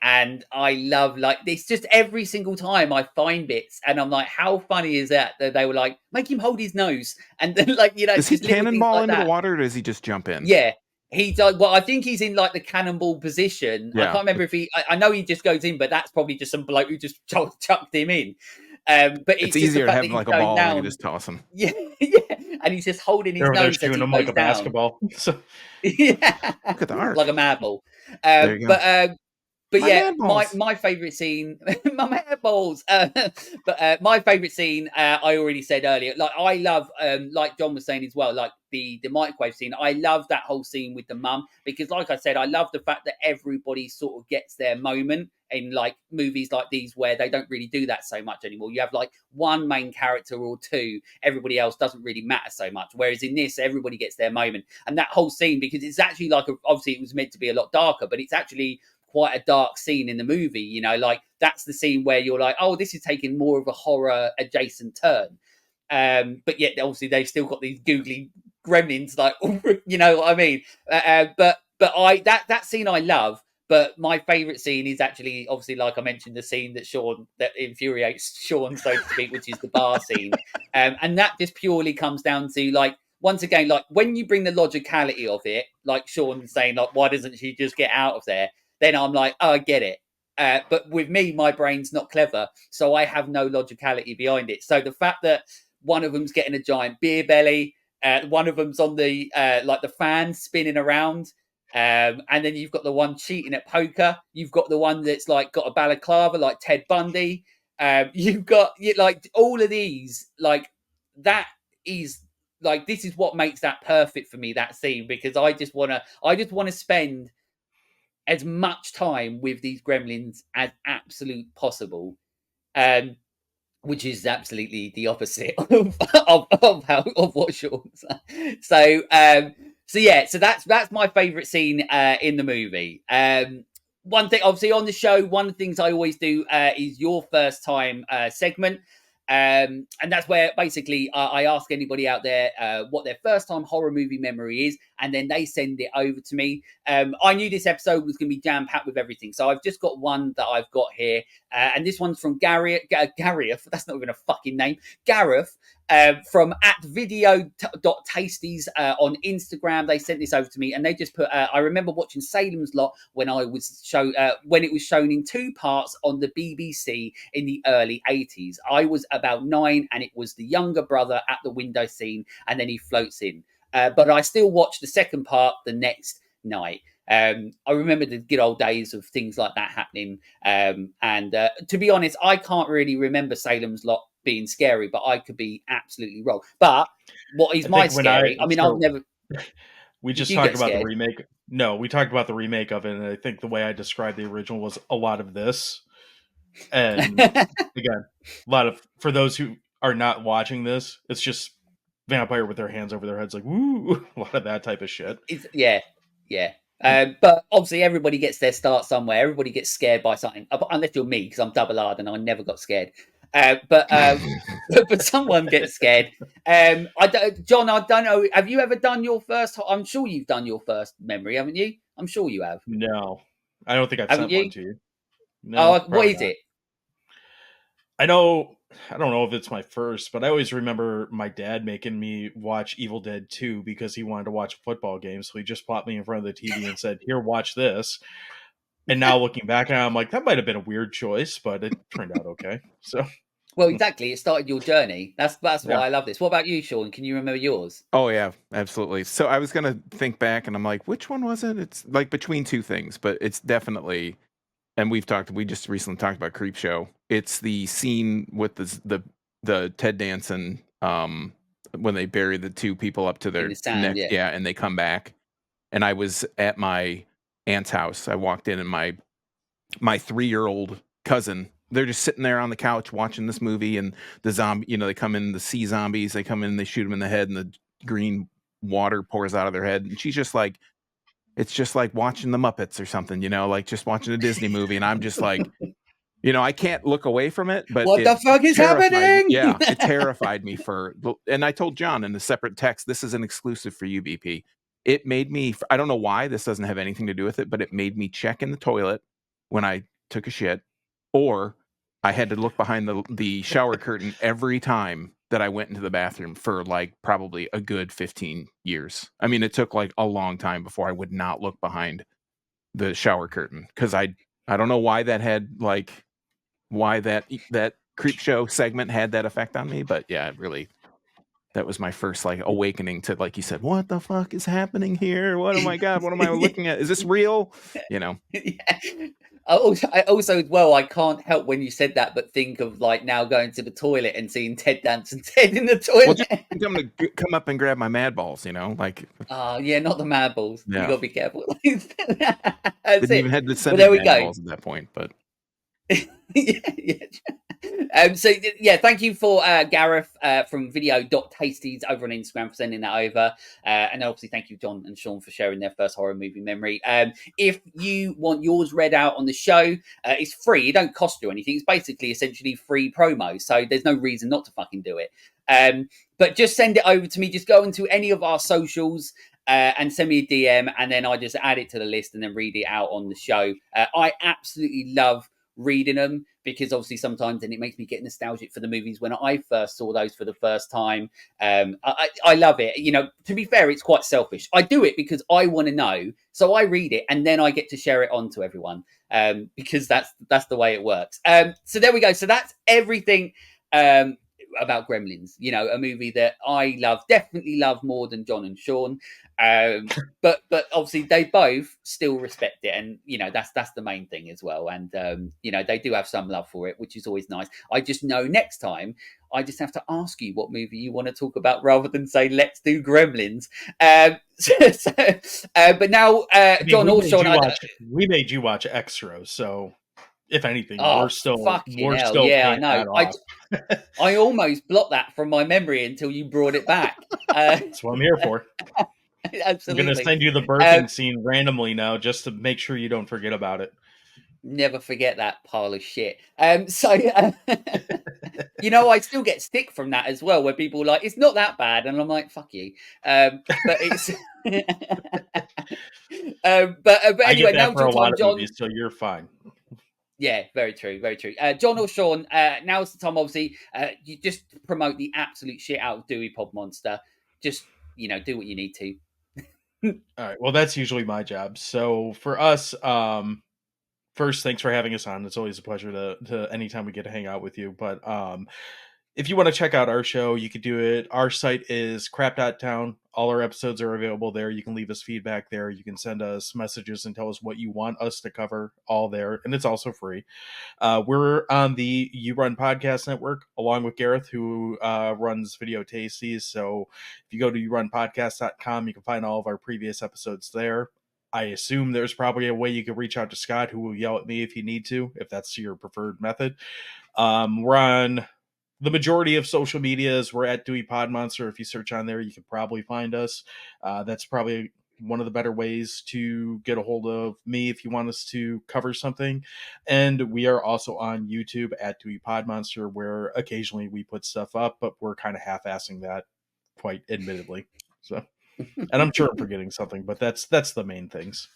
And I love, like, this just every single time I find bits and I'm like, how funny is that they were like, make him hold his nose, and then like, Does he just little things cannonball like into the that. water, or does he just jump in? Yeah, he does. Well, I think he's in like the cannonball position. I Yeah. can't remember if I know he just goes in, but that's probably just some bloke who just chucked him in. But It's it's just easier the to fact have that him he's like a going ball and you down. can just toss him. Yeah, yeah, and he's just holding his They're nose as shooting he him goes like a down. basketball. So Yeah, Look at the arc. like a mad ball. There you go. But My yeah, mad balls. my favourite scene, my mad balls. But my favourite scene, I already said earlier. Like I love, like John was saying as well, like the microwave scene. I love that whole scene with the mum, because, like I said, I love the fact that everybody sort of gets their moment in like movies like these, where they don't really do that so much anymore. You have like one main character or two, everybody else doesn't really matter so much. Whereas in this, everybody gets their moment, and that whole scene, because it's actually like obviously it was meant to be a lot darker, but it's actually quite a dark scene in the movie, like that's the scene where you're like, oh, this is taking more of a horror adjacent turn. But yet obviously they've still got these googly gremlins, like, you know what I mean? But I that scene I love. But my favourite scene is actually, obviously, like I mentioned, the scene that infuriates Sean, so to speak, which is the bar scene. And that just purely comes down to, like, once again, like when you bring the logicality of it, like Sean saying, like, why doesn't she just get out of there? Then I'm like, oh, I get it. But with me, my brain's not clever, so I have no logicality behind it. So the fact that one of them's getting a giant beer belly, one of them's on the like the fan spinning around, and then you've got the one cheating at poker. You've got the one that's like got a balaclava like Ted Bundy. You've got like all of these, like that is like, this is what makes that perfect for me, that scene, because I just want to spend as much time with these gremlins as absolute possible, which is absolutely the opposite of what Sean's. So that's my favorite scene in the movie. One thing, obviously, on the show, one of the things I always do is your first time segment. And that's where basically I ask anybody out there what their first time horror movie memory is, and then they send it over to me. I knew this episode was going to be jam packed with everything, so I've just got one that I've got here, and this one's from Gareth. That's not even a fucking name. Gareth. From @video.tasties on Instagram. They sent this over to me, and they just put, I remember watching Salem's Lot when it was shown in 2 parts on the BBC in the early 80s. I was about 9, and it was the younger brother at the window scene, and then he floats in. But I still watched the second part the next night. I remember the good old days of things like that happening. And to be honest, I can't really remember Salem's Lot being scary, but I could be absolutely wrong. But what is my scary? I mean, I've never. We just you talked get about the scared? remake. No, we talked about the remake of it, and I think the way I described the original was a lot of this. And again, a lot of, for those who are not watching this, it's just vampire with their hands over their heads, like woo, a lot of that type of shit. Yeah. But obviously, everybody gets their start somewhere. Everybody gets scared by something, unless you're me, because I'm double R'd and I never got scared. But someone gets scared. John, I don't know. Have you ever done your first? I'm sure you've done your first memory, haven't you? I'm sure you have. No, I don't think I've Haven't sent one you? to you. Oh, No, what probably is not. it? I know, I don't know if it's my first, but I always remember my dad making me watch Evil Dead 2 because he wanted to watch a football game. So he just plopped me in front of the TV and said, "Here, watch this." And now looking back, I'm like, that might have been a weird choice, but it turned out okay. So Well, exactly. It started your journey. That's yeah, why I love this. What about you, Sean? Can you remember yours? Oh yeah, absolutely. So I was gonna think back, and I'm like, which one was it? It's like between two things, but it's definitely. And we just recently talked about Creepshow. It's the scene with the Ted Danson when they bury the two people up to In their the sand, neck, yeah. yeah, and they come back. And I was at my aunt's house. I walked in, and my 3-year-old cousin, they're just sitting there on the couch watching this movie, and the zombie, they come in, the sea zombies, they come in, they shoot them in the head, and the green water pours out of their head, and she's just like, it's just like watching the Muppets or something, like just watching a Disney movie, and I'm just like, I can't look away from it, but What it the fuck is terrified me. happening? Yeah, it terrified me and I told John in a separate text, this is an exclusive for you, BP. It made me, I don't know why, this doesn't have anything to do with it, but it made me check in the toilet when I took a shit, or I had to look behind the shower curtain every time that I went into the bathroom for like probably a good 15 years. I mean, it took like a long time before I would not look behind the shower curtain, because I don't know why that had like why that creep show segment had that effect on me, but yeah, it really, that was my first like awakening to, like you said, what the fuck is happening here? What, oh my god, what am I looking at? Is this real? Yeah. I also, as well, I can't help when you said that, but think of like now going to the toilet and seeing Ted Danson Ted in the Well, just toilet. come to come up and grab my mad balls, like, Oh, yeah, not the mad balls. You yeah, got to be careful. That's didn't it. even have to Well, send there it we mad go. balls at that point, but Yeah, yeah. Thank you for Gareth from Video.Tasties over on Instagram for sending that over. And then obviously thank you, John and Sean, for sharing their first horror movie memory. If you want yours read out on the show, it's free. It don't cost you anything. It's basically essentially free promo. So there's no reason not to fucking do it. But just send it over to me. Just go into any of our socials and send me a DM, and then I just add it to the list and then read it out on the show. I absolutely love reading them, because obviously sometimes then it makes me get nostalgic for the movies when I first saw those for the first time. I love it. To be fair, it's quite selfish. I do it because I want to know, so I read it and then I get to share it on to everyone, because that's the way it works. So there we go. So that's everything about Gremlins. A movie that I definitely love more than John and Sean. But obviously they both still respect it, and that's the main thing as well. And they do have some love for it, which is always nice. I just know next time I just have to ask you what movie you want to talk about rather than say let's do Gremlins. But now, John or Sean, we made you watch Extras, so if anything, oh we're still fucking hell, yeah, I paying know. that off. I almost blocked that from my memory until you brought it back. That's what I'm here for. Absolutely. I'm going to send you the birthing scene randomly now, just to make sure you don't forget about it. Never forget that pile of shit. I still get stick from that as well, where people are like, it's not that bad, and I'm like, fuck you. But it's but anyway, I get that now for a it's your lot time, of John. movies, so you're fine. Yeah, very true, very true. John or Sean, now's the time. Obviously, you just promote the absolute shit out of Dewey Pod-Monster. Just do what you need to. All right. Well, that's usually my job. So for us, first, thanks for having us on. It's always a pleasure to anytime we get to hang out with you. But if you want to check out our show, you could do it. Our site is crap.town. All our episodes are available there. You can leave us feedback there. You can send us messages and tell us what you want us to cover, all there. And it's also free. We're on the You Run Podcast Network, along with Gareth, who runs Video Tasties. So if you go to yourunpodcast.com, you can find all of our previous episodes there. I assume there's probably a way you could reach out to Scott, who will yell at me if you need to, if that's your preferred method. We're on the majority of social medias. We're at Dewey Pod-Monster. If you search on there, you can probably find us. That's probably one of the better ways to get a hold of me if you want us to cover something. And we are also on YouTube at Dewey Pod-Monster, where occasionally we put stuff up, but we're kind of half-assing that, quite admittedly. So, and I'm sure I'm forgetting something, but that's the main things.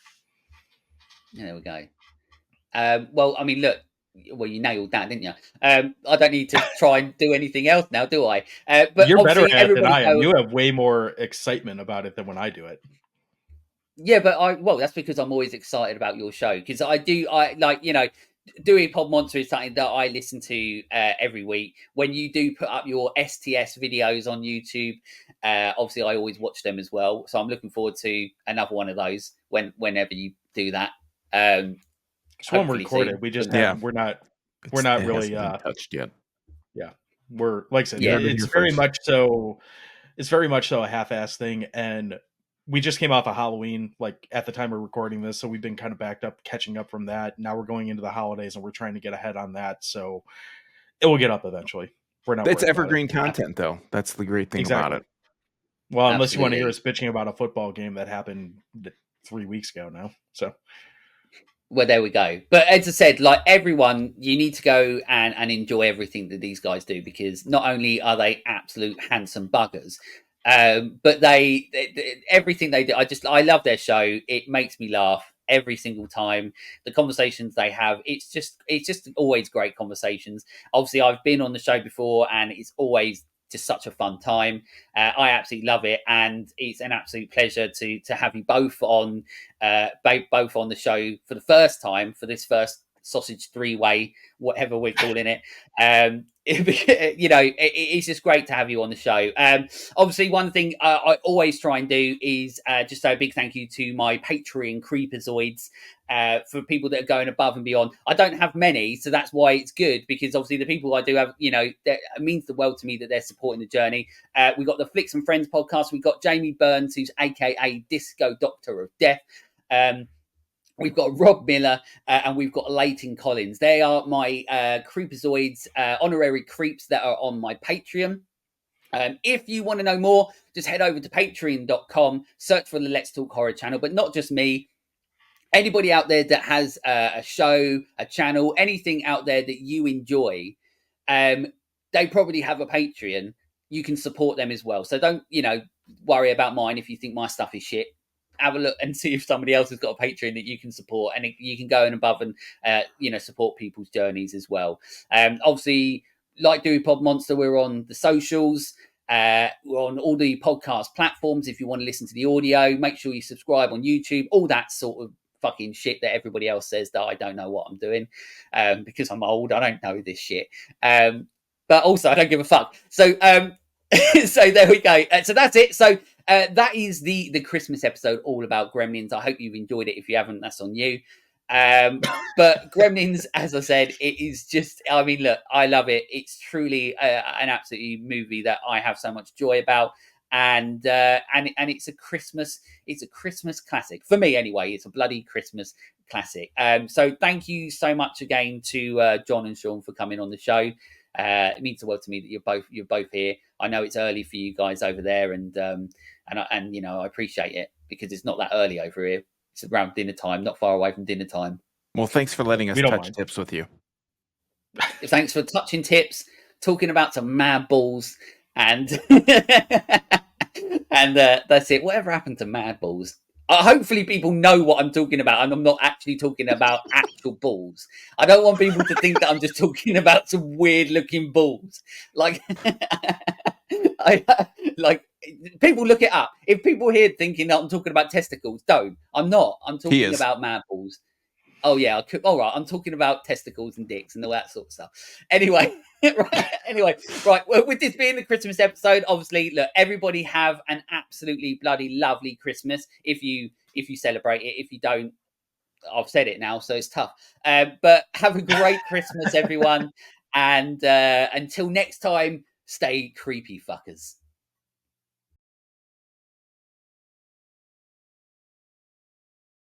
There we go. Well, I mean, look, well, you nailed that, didn't you? I don't need to try and do anything else now, do I? But you're better at it than I am. knows... You have way more excitement about it than when I do it. Yeah, but that's because I'm always excited about your show, because I like, you know, Dewey Pod-Monster is something that I listen to every week. When you do put up your STS videos on YouTube, obviously I always watch them as well. So I'm looking forward to another one of those whenever you do that. It's one recorded. We just we're not really touched yet. Yeah, we're, like I said, it's very much so. It's very much so a half-ass thing, and we just came off of Halloween, like at the time we're recording this, so we've been kind of backed up, catching up from that. Now we're going into the holidays, and we're trying to get ahead on that, so it will get up eventually. We're not. It's evergreen content, though. That's the great thing about it. Well, unless you want to hear us bitching about a football game that happened 3 weeks ago now, so. Well, there we go. But as I said, like everyone, you need to go and enjoy everything that these guys do, because not only are they absolute handsome buggers, but they everything they do. I love their show. It makes me laugh every single time. The conversations they have, it's just always great conversations. Obviously, I've been on the show before, and it's always just such a fun time. I absolutely love it, and it's an absolute pleasure to have you both on the show for the first time, for this first sausage three-way, whatever we're calling it. You know, it's just great to have you on the show. Obviously, one thing I always try and do is just say a big thank you to my Patreon creepazoids, for people that are going above and beyond. I don't have many, so that's why it's good, because obviously the people I do have, you know, it means the world to me that they're supporting the journey. We've got the Flicks and Friends podcast. We've got Jamie Burns, who's AKA Disco Doctor of Death. We've got Rob Miller, and we've got Leighton Collins. They are my creepazoids, honorary creeps that are on my Patreon. If you want to know more, just head over to patreon.com, search for the Let's Talk Horror channel, but not just me. Anybody out there that has a show, a channel, anything out there that you enjoy, they probably have a Patreon. You can support them as well. So don't, you know, worry about mine if you think my stuff is shit. Have a look and see if somebody else has got a Patreon that you can support, and you can go in above and you know, support people's journeys as well. Obviously, like Dewey Pod-Monster, we're on the socials. We're on all the podcast platforms. If you want to listen to the audio, make sure you subscribe on YouTube. All that sort of fucking shit that everybody else says that I don't know what I'm doing, because I'm old. I don't know this shit. But also I don't give a fuck. So so there we go. So that's it. So that is the Christmas episode, all about Gremlins. I hope you've enjoyed it. If you haven't, that's on you. But Gremlins, as I said, it is just, I mean, look, I love it. It's truly an absolutely movie that I have so much joy about. And it's a Christmas classic for me anyway. It's a bloody Christmas classic. So thank you so much again to John and Sean for coming on the show. It means the world to me that you're both here. I know it's early for you guys over there, and you know, I appreciate it, because it's not that early over here. It's around dinner time, not far away from dinner time. Well, thanks for letting us touch tips with you. Thanks for touching tips, talking about some mad balls, and and that's it. Whatever happened to mad balls? Hopefully people know what I'm talking about, and I'm not actually talking about actual balls. I don't want people to think that I'm just talking about some weird looking balls. Like, people look it up. If people here thinking that I'm talking about testicles, don't. I'm not. I'm talking about mad balls. Oh yeah, all right. I'm talking about testicles and dicks and all that sort of stuff. Anyway, right. Well, with this being the Christmas episode, obviously, look, everybody have an absolutely bloody lovely Christmas. If you celebrate it, if you don't, I've said it now, so it's tough. But have a great Christmas, everyone, and until next time, stay creepy, fuckers.